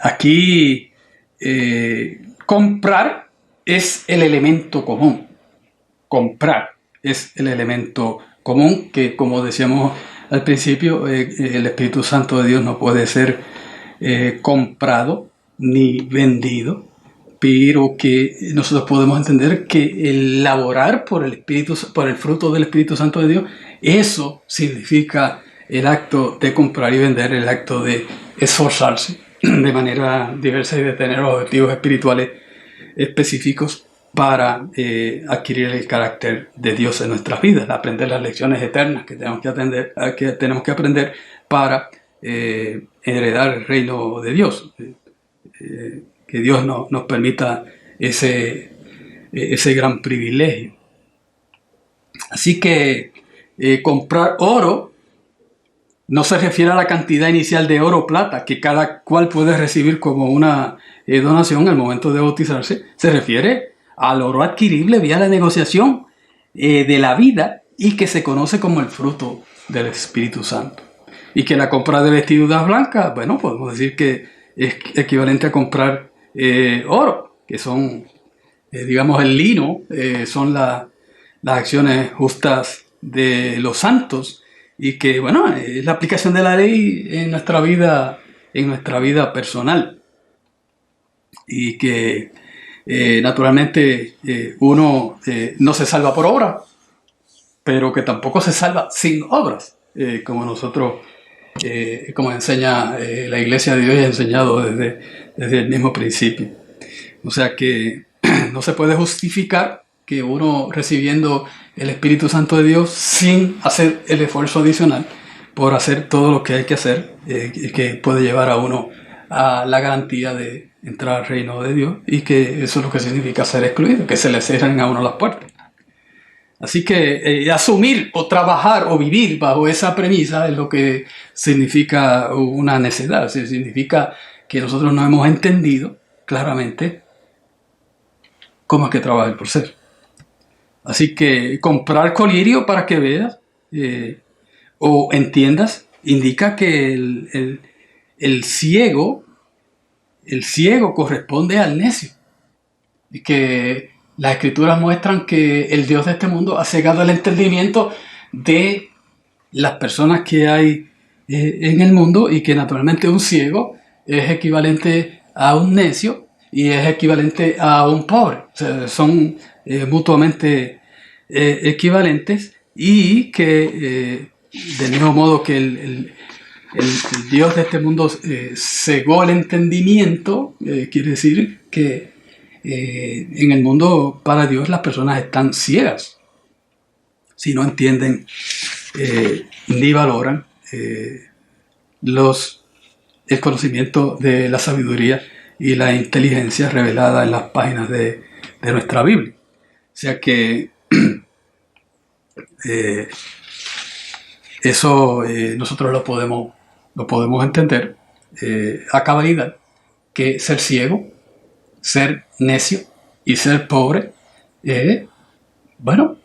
Speaker 1: aquí comprar es el elemento común. Comprar es el elemento común, que, como decíamos al principio, el Espíritu Santo de Dios no puede ser comprado ni vendido, pero que nosotros podemos entender que el laborar por el fruto del Espíritu Santo de Dios, eso significa el acto de comprar y vender, el acto de esforzarse de manera diversa y de tener objetivos espirituales específicos para adquirir el carácter de Dios en nuestras vidas, aprender las lecciones eternas que tenemos que aprender para heredar el reino de Dios. Que Dios nos permita ese gran privilegio. Así que comprar oro no se refiere a la cantidad inicial de oro o plata que cada cual puede recibir como una donación al momento de bautizarse. Se refiere al oro adquirible vía la negociación de la vida, y que se conoce como el fruto del Espíritu Santo. Y que la compra de vestiduras blancas, bueno, podemos decir que es equivalente a comprar oro, que son, digamos, el lino, son las acciones justas de los santos, y que, bueno, es la aplicación de la ley en nuestra vida personal. Y que naturalmente uno no se salva por obra, pero que tampoco se salva sin obras, como nosotros, como enseña la Iglesia de Dios, y ha enseñado desde el mismo principio. O sea que no se puede justificar que uno, recibiendo el Espíritu Santo de Dios sin hacer el esfuerzo adicional por hacer todo lo que hay que hacer, que puede llevar a uno a la garantía de entrar al reino de Dios, y que eso es lo que significa ser excluido, que se le cierran a uno las puertas. Así que asumir o trabajar o vivir bajo esa premisa es lo que significa una necedad. Significa que nosotros no hemos entendido claramente cómo es que trabaja el proceso. Así que comprar colirio para que veas o entiendas indica que el ciego, el ciego corresponde al necio. Y que las escrituras muestran que el Dios de este mundo ha cegado el entendimiento de las personas que hay en el mundo, y que naturalmente un ciego es equivalente a un necio y es equivalente a un pobre. O sea, son mutuamente equivalentes, y que del mismo modo que el Dios de este mundo cegó el entendimiento, quiere decir que en el mundo para Dios las personas están ciegas si no entienden ni valoran el conocimiento de la sabiduría y la inteligencia revelada en las páginas de nuestra Biblia. O sea que eso nosotros lo podemos entender a cabalidad, que ser ciego, ser necio y ser pobre,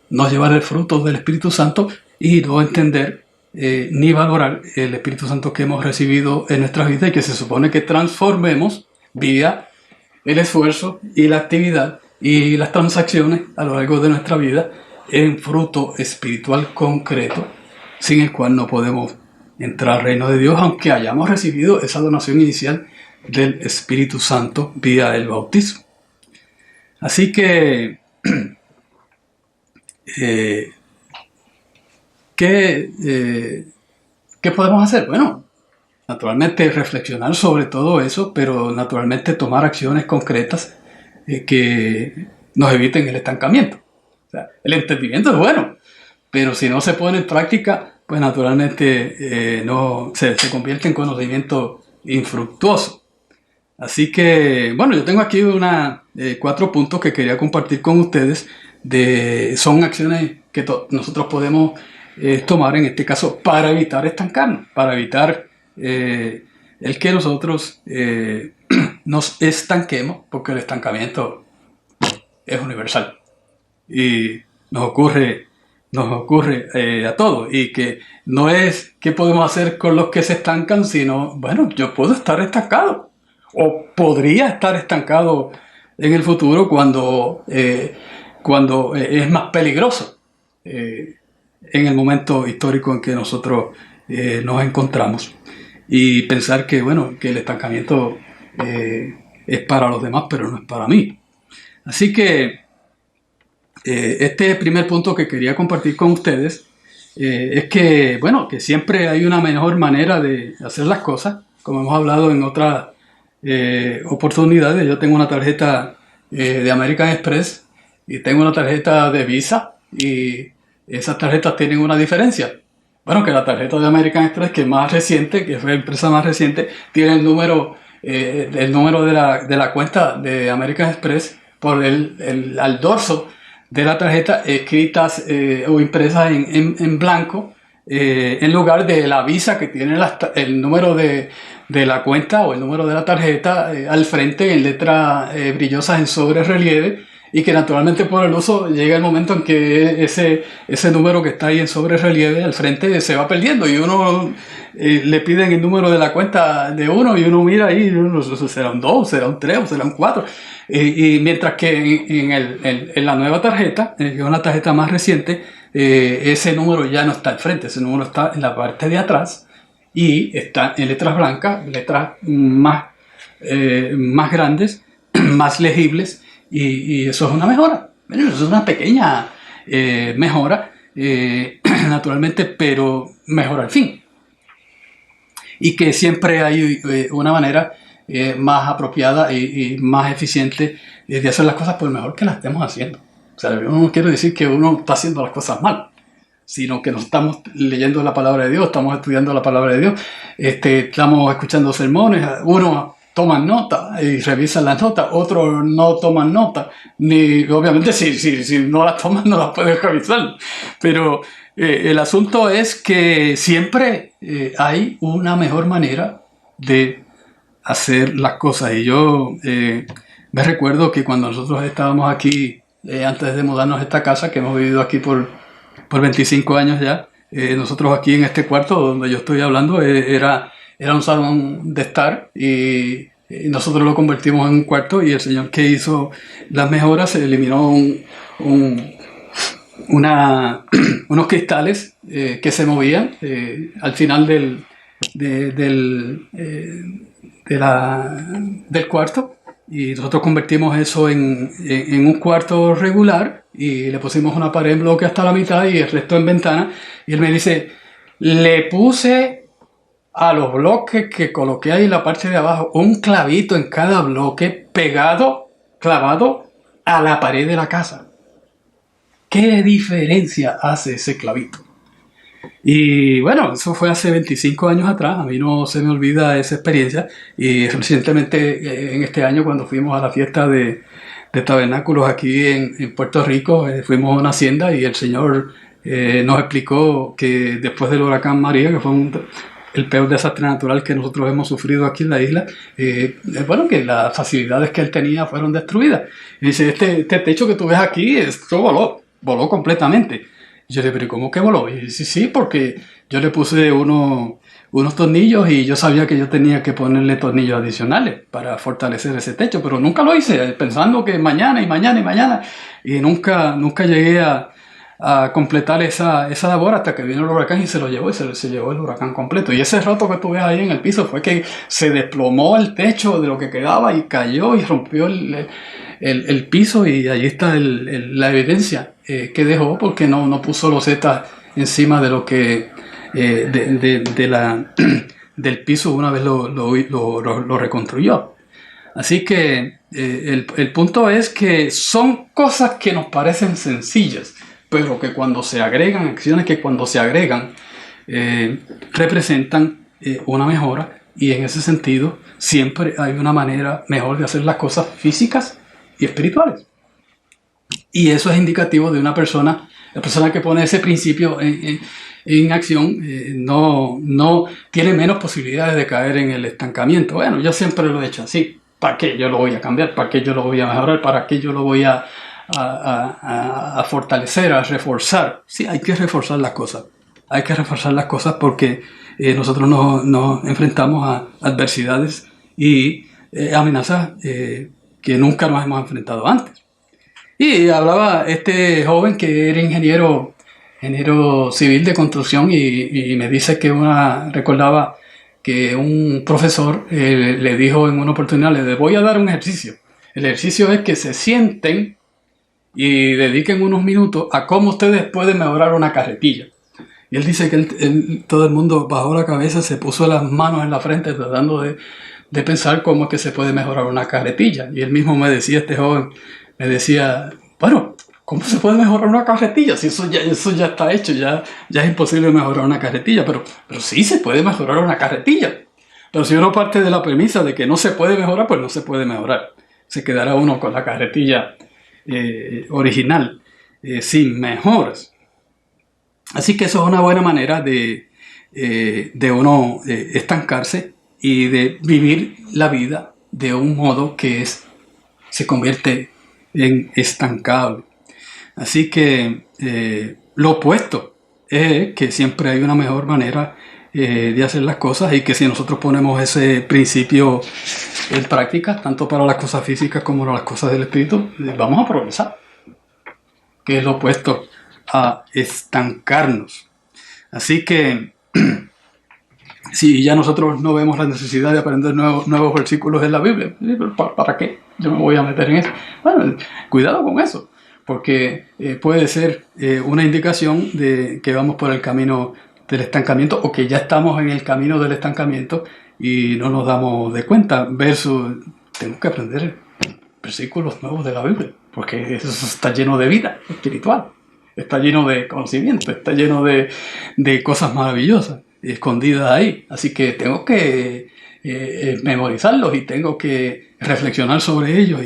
Speaker 1: no llevar el fruto del Espíritu Santo y no entender ni valorar el Espíritu Santo que hemos recibido en nuestra vida, y que se supone que transformemos vía el esfuerzo y la actividad y las transacciones a lo largo de nuestra vida en fruto espiritual concreto, sin el cual no podemos entrar al reino de Dios, aunque hayamos recibido esa donación inicial del Espíritu Santo vía el bautismo. Así que ¿qué podemos hacer? Bueno, naturalmente reflexionar sobre todo eso, pero naturalmente tomar acciones concretas que nos eviten el estancamiento. O sea, el entendimiento es bueno, pero si no se pone en práctica, pues naturalmente no se convierte en conocimiento infructuoso. Así que, bueno, yo tengo aquí 4 puntos que quería compartir con ustedes. Son acciones que nosotros podemos tomar en este caso para evitar estancarnos, para evitar el que nosotros nos estanquemos, porque el estancamiento es universal y nos ocurre a todos, y que no es qué podemos hacer con los que se estancan, sino, bueno, yo puedo estar estancado o podría estar estancado en el futuro cuando es más peligroso en el momento histórico en que nosotros nos encontramos, y pensar que, bueno, que el estancamiento es para los demás, pero no es para mí. Así que este primer punto que quería compartir con ustedes es que, bueno, que siempre hay una mejor manera de hacer las cosas, como hemos hablado en otras oportunidades. Yo tengo una tarjeta de American Express y tengo una tarjeta de Visa, y esas tarjetas tienen una diferencia. Bueno, que la tarjeta de American Express, que es más reciente, que fue la empresa más reciente, tiene el número de la cuenta de American Express por al dorso de la tarjeta, escritas o impresas en blanco, en lugar de la Visa, que tiene el número de la cuenta o el número de la tarjeta al frente en letras brillosas en sobre relieve, y que naturalmente por el uso llega el momento en que ese número que está ahí en sobre relieve al frente se va perdiendo, y uno le piden el número de la cuenta de uno y uno mira ahí, será un 2, será un 3 o será un 4. Y mientras que en la nueva tarjeta, que es una tarjeta más reciente, ese número ya no está al frente, ese número está en la parte de atrás y está en letras blancas, letras más grandes, más legibles, y eso es una mejora. Bueno, eso es una pequeña mejora, naturalmente, pero mejora al fin. Y que siempre hay una manera más apropiada y más eficiente de hacer las cosas, por mejor que las estemos haciendo. O sea, yo no quiero decir que uno está haciendo las cosas mal, sino que nos estamos leyendo la palabra de Dios, estamos estudiando la palabra de Dios, estamos escuchando sermones, uno toman nota y revisan las notas, otros no toman nota, ni obviamente si no las toman no las pueden revisar, pero el asunto es que siempre hay una mejor manera de hacer las cosas. Y yo me recuerdo que cuando nosotros estábamos aquí antes de mudarnos a esta casa, que hemos vivido aquí por 25 años ya. Nosotros aquí en este cuarto donde yo estoy hablando era un salón de estar y nosotros lo convertimos en un cuarto, y el señor que hizo las mejoras eliminó unos cristales que se movían al final del cuarto, y nosotros convertimos eso en un cuarto regular y le pusimos una pared en bloque hasta la mitad y el resto en ventana. Y él me dice, le puse a los bloques que coloqué ahí en la parte de abajo un clavito en cada bloque clavado a la pared de la casa. ¿Qué diferencia hace ese clavito? Y bueno, eso fue hace 25 años atrás. A mí no se me olvida esa experiencia. Y recientemente, en este año, cuando fuimos a la fiesta de tabernáculos aquí en Puerto Rico, fuimos a una hacienda y el Señor nos explicó que después del huracán María, que fue el peor desastre natural que nosotros hemos sufrido aquí en la isla, bueno, que las facilidades que él tenía fueron destruidas. Y dice, este techo que tú ves aquí, esto voló completamente. Y yo le dije, pero ¿cómo que voló? Y dice, sí, porque yo le puse unos tornillos y yo sabía que yo tenía que ponerle tornillos adicionales para fortalecer ese techo, pero nunca lo hice, pensando que mañana y nunca llegué a completar esa labor hasta que vino el huracán y se lo llevó, y se llevó el huracán completo. Y ese roto que tú ves ahí en el piso fue que se desplomó el techo de lo que quedaba y cayó y rompió el piso, y allí está la evidencia que dejó, porque no puso losetas encima de lo que del piso una vez lo reconstruyó. Así que el punto es que son cosas que nos parecen sencillas, pero que cuando se agregan, acciones que cuando se agregan representan una mejora, y en ese sentido siempre hay una manera mejor de hacer las cosas físicas y espirituales. Y eso es indicativo de la persona que pone ese principio en acción, no tiene menos posibilidades de caer en el estancamiento. Bueno, yo siempre lo he hecho así. ¿Para qué yo lo voy a cambiar? ¿Para qué yo lo voy a mejorar? ¿Para qué yo lo voy a fortalecer, a reforzar? Sí, hay que reforzar las cosas. Hay que reforzar las cosas porque nosotros nos enfrentamos a adversidades y amenazas que nunca nos hemos enfrentado antes. Y hablaba este joven que era ingeniero civil de construcción, y me dice que recordaba que un profesor le dijo en una oportunidad, le voy a dar un ejercicio. El ejercicio es que se sienten y dediquen unos minutos a cómo ustedes pueden mejorar una carretilla. Y él dice que todo el mundo bajó la cabeza, se puso las manos en la frente tratando de pensar cómo es que se puede mejorar una carretilla. Y él mismo me decía, este joven, me decía, bueno, ¿cómo se puede mejorar una carretilla? Si eso ya está hecho, ya es imposible mejorar una carretilla, pero sí se puede mejorar una carretilla. Pero si uno parte de la premisa de que no se puede mejorar, pues no se puede mejorar. Se quedará uno con la carretilla original, sin mejoras. Así que eso es una buena manera de uno estancarse y de vivir la vida de un modo que se convierte en estancable. Así que lo opuesto es que siempre hay una mejor manera de hacer las cosas, y que si nosotros ponemos ese principio en práctica, tanto para las cosas físicas como para las cosas del espíritu, vamos a progresar, que es lo opuesto a estancarnos. Así que si ya nosotros no vemos la necesidad de aprender nuevos versículos en la Biblia, ¿para qué yo me voy a meter en eso? Bueno, cuidado con eso, porque puede ser una indicación de que vamos por el camino del estancamiento, o que ya estamos en el camino del estancamiento y no nos damos de cuenta. Versus, tengo que aprender versículos nuevos de la Biblia, porque eso está lleno de vida espiritual, está lleno de conocimiento, está lleno de cosas maravillosas escondidas ahí. Así que tengo que memorizarlos y tengo que reflexionar sobre ellos,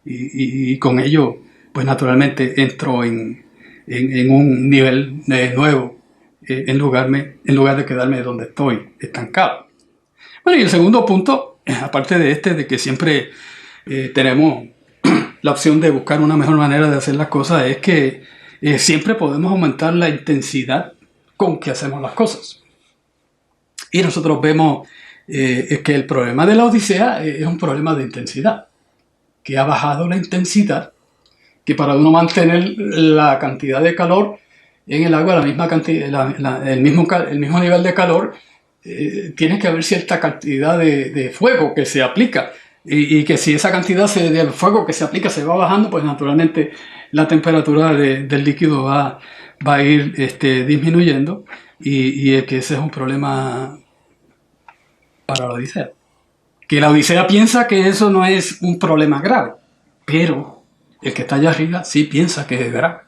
Speaker 1: y con ello, pues naturalmente entro en un nivel nuevo, en lugar de quedarme donde estoy, estancado. Bueno, y el segundo punto, aparte de de que siempre tenemos la opción de buscar una mejor manera de hacer las cosas es que siempre podemos aumentar la intensidad con que hacemos las cosas. Y nosotros vemos que el problema de la Odisea es un problema de intensidad, que ha bajado la intensidad, que para uno mantener la cantidad de calor en el agua, la misma cantidad, el mismo nivel de calor, tiene que haber cierta cantidad de fuego que se aplica. Y que si esa cantidad de fuego que se aplica se va bajando, pues naturalmente la temperatura del líquido va a ir disminuyendo, y que ese es un problema para la Odisea. Que la Odisea piensa que eso no es un problema grave, pero el que está allá arriba sí piensa que es grave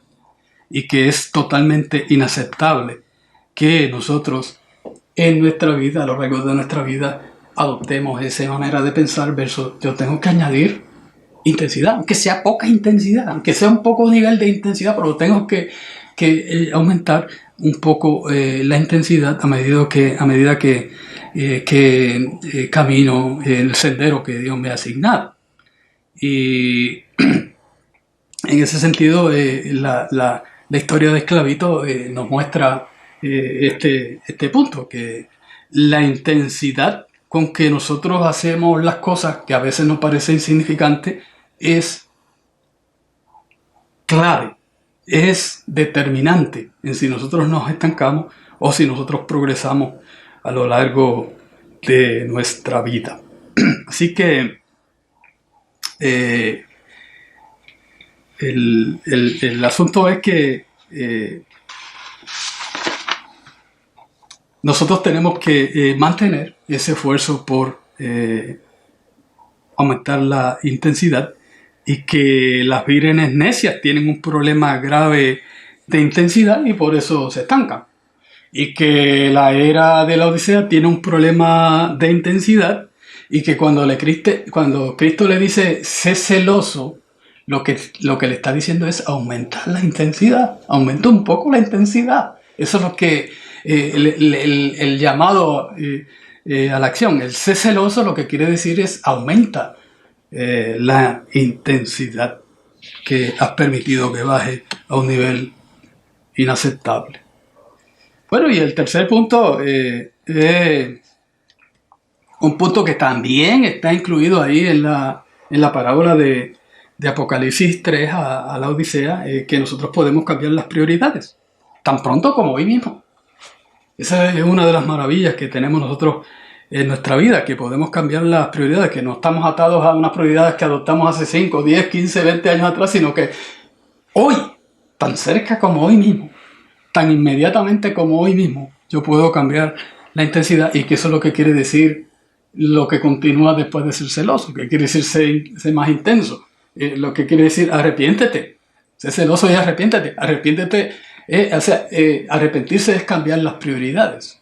Speaker 1: y que es totalmente inaceptable que nosotros en nuestra vida, a lo largo de nuestra vida, adoptemos esa manera de pensar versus yo tengo que añadir intensidad, aunque sea poca intensidad, aunque sea un poco nivel de intensidad, pero tengo que aumentar un poco la intensidad a medida que camino el sendero que Dios me ha asignado. Y en ese sentido la historia de Esclavito nos muestra este punto, que la intensidad con que nosotros hacemos las cosas, que a veces nos parece insignificante, es clave, es determinante en si nosotros nos estancamos o si nosotros progresamos a lo largo de nuestra vida. Así que el asunto es que nosotros tenemos que mantener ese esfuerzo por aumentar la intensidad, y que las vírgenes necias tienen un problema grave de intensidad y por eso se estancan. Y que la era de la Odisea tiene un problema de intensidad, y que cuando Cristo le dice sé celoso, lo que le está diciendo es aumentar la intensidad, aumenta un poco la intensidad. Eso es lo que el llamado a la acción. El sé celoso lo que quiere decir es aumenta la intensidad que has permitido que baje a un nivel inaceptable. Bueno, y el tercer punto es un punto que también está incluido ahí en la parábola de Apocalipsis 3 a la Odisea, que nosotros podemos cambiar las prioridades, tan pronto como hoy mismo. Esa es una de las maravillas que tenemos nosotros en nuestra vida, que podemos cambiar las prioridades, que no estamos atados a unas prioridades que adoptamos hace 5, 10, 15, 20 años atrás, sino que hoy, tan cerca como hoy mismo, tan inmediatamente como hoy mismo, yo puedo cambiar la intensidad, y que eso es lo que quiere decir lo que continúa después de ser celoso, que quiere decir ser más intenso, lo que quiere decir arrepiéntete, sé celoso y arrepiéntete, arrepentirse es cambiar las prioridades.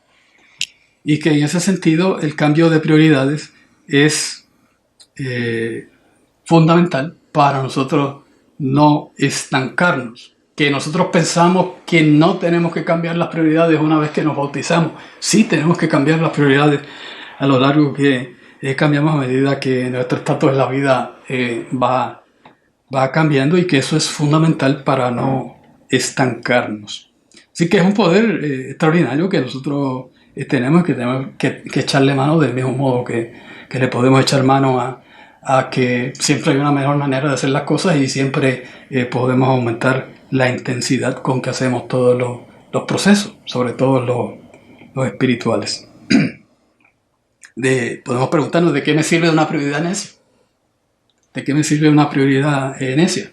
Speaker 1: Y que en ese sentido el cambio de prioridades es fundamental para nosotros no estancarnos. Que nosotros pensamos que no tenemos que cambiar las prioridades una vez que nos bautizamos. Sí tenemos que cambiar las prioridades a lo largo que cambiamos a medida que nuestro estatus en la vida va cambiando, y que eso es fundamental para no estancarnos. Así que es un poder extraordinario que nosotros tenemos que echarle mano, del mismo modo que le podemos echar mano a que siempre hay una mejor manera de hacer las cosas, y siempre podemos aumentar la intensidad con que hacemos todos los procesos, sobre todo los espirituales. Podemos preguntarnos ¿de qué me sirve una prioridad necia? ¿De qué me sirve una prioridad necia?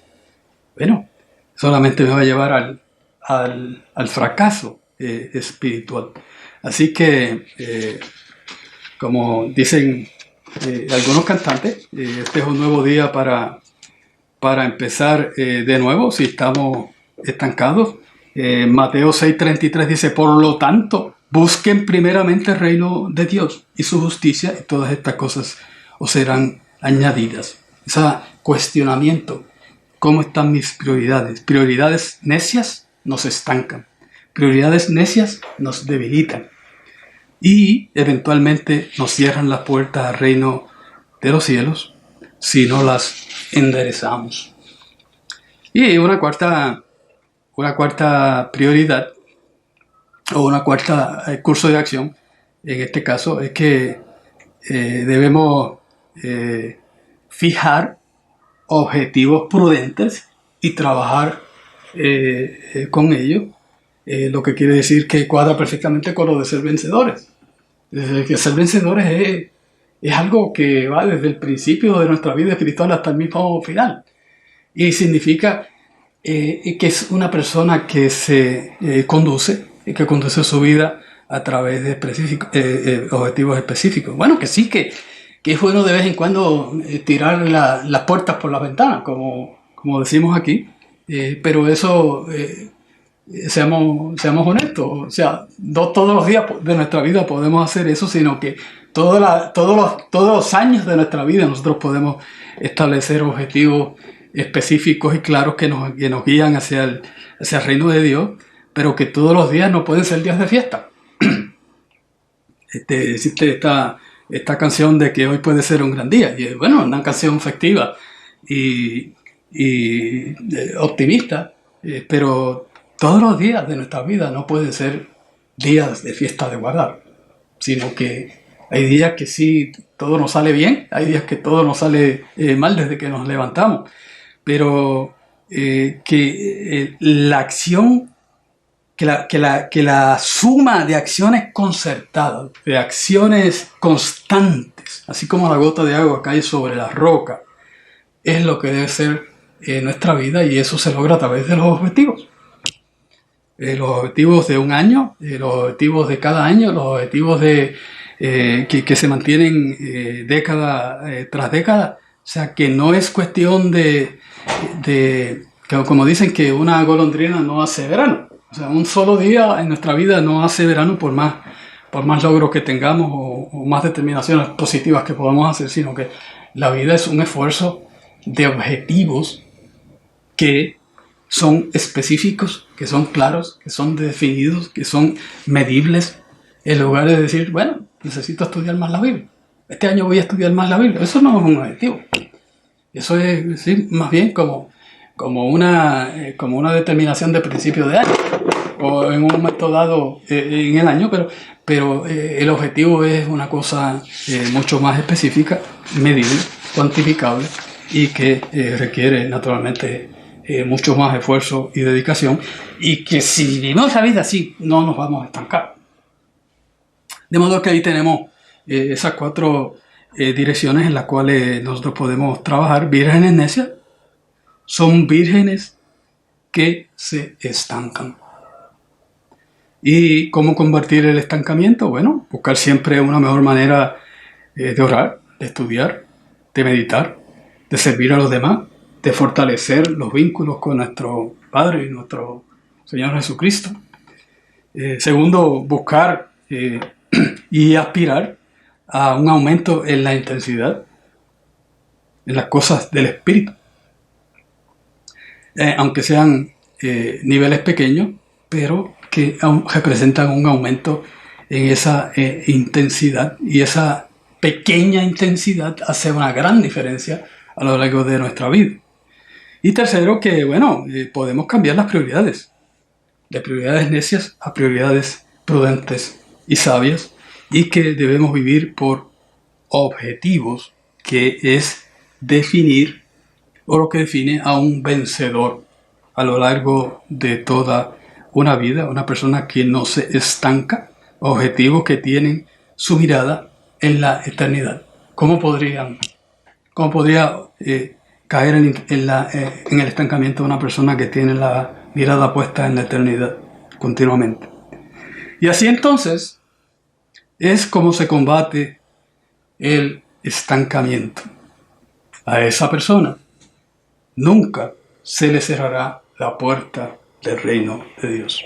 Speaker 1: Bueno, solamente me va a llevar al fracaso espiritual. Así que, como dicen algunos cantantes, este es un nuevo día para empezar de nuevo si estamos estancados. Mateo 6:33 dice: por lo tanto, busquen primeramente el reino de Dios y su justicia, y todas estas cosas os serán añadidas. Ese cuestionamiento: ¿cómo están mis prioridades? Prioridades necias nos estancan. Prioridades necias nos debilitan y eventualmente nos cierran las puertas al reino de los cielos, si no las enderezamos. Y una cuarta prioridad o una cuarta curso de acción en este caso es que debemos fijar objetivos prudentes y trabajar con ellos, lo que quiere decir que cuadra perfectamente con lo de ser vencedores. Que ser vencedores es algo que va desde el principio de nuestra vida espiritual hasta el mismo final, y significa que es una persona que se que conduce su vida a través de objetivos específicos. Bueno, que sí, que es bueno de vez en cuando tirar las puertas por la ventana, como decimos aquí, pero eso, seamos honestos, o sea, no todos los días de nuestra vida podemos hacer eso, sino que todos los años de nuestra vida nosotros podemos establecer objetivos específicos y claros que nos guían hacia el reino de Dios, pero que todos los días no pueden ser días de fiesta. Existe esta canción de que hoy puede ser un gran día, y bueno, una canción festiva y optimista, pero todos los días de nuestra vida no pueden ser días de fiesta de guardar, sino que hay días que sí todo nos sale bien, hay días que todo nos sale mal desde que nos levantamos, pero la acción, que la suma de acciones concertadas, de acciones constantes, así como la gota de agua cae sobre la roca, es lo que debe ser nuestra vida, y eso se logra a través de los objetivos. Los objetivos de un año, los objetivos de cada año, los objetivos que se mantienen década tras década. O sea, que no es cuestión de como dicen, que una golondrina no hace verano. O sea, un solo día en nuestra vida no hace verano por más logros que tengamos o más determinaciones positivas que podamos hacer, sino que la vida es un esfuerzo de objetivos que son específicos, que son claros, que son definidos, que son medibles, en lugar de decir, bueno, necesito estudiar más la Biblia. Este año voy a estudiar más la Biblia. Eso no es un objetivo. Eso es, sí, más bien como una determinación de principio de año, o en un momento dado en el año, pero el objetivo es una cosa mucho más específica, medible, cuantificable, y que requiere naturalmente mucho más esfuerzo y dedicación, y que si vivimos la vida así no nos vamos a estancar. De modo que ahí tenemos esas 4 direcciones en las cuales nosotros podemos trabajar. Vírgenes necias son vírgenes que se estancan. ¿Y cómo combatir el estancamiento? Bueno, buscar siempre una mejor manera de orar, de estudiar, de meditar, de servir a los demás, de fortalecer los vínculos con nuestro Padre y nuestro Señor Jesucristo. Segundo, buscar y aspirar a un aumento en la intensidad, en las cosas del Espíritu. Aunque sean niveles pequeños, pero que representan un aumento en esa intensidad, y esa pequeña intensidad hace una gran diferencia a lo largo de nuestra vida. Y tercero, que bueno, podemos cambiar las prioridades, de prioridades necias a prioridades prudentes y sabias, y que debemos vivir por objetivos, que es definir, o lo que define a un vencedor a lo largo de toda una vida, una persona que no se estanca, objetivos que tienen su mirada en la eternidad. ¿Cómo podría caer en el estancamiento de una persona que tiene la mirada puesta en la eternidad continuamente? Y así entonces es como se combate el estancamiento. A esa persona nunca se le cerrará la puerta del reino de Dios.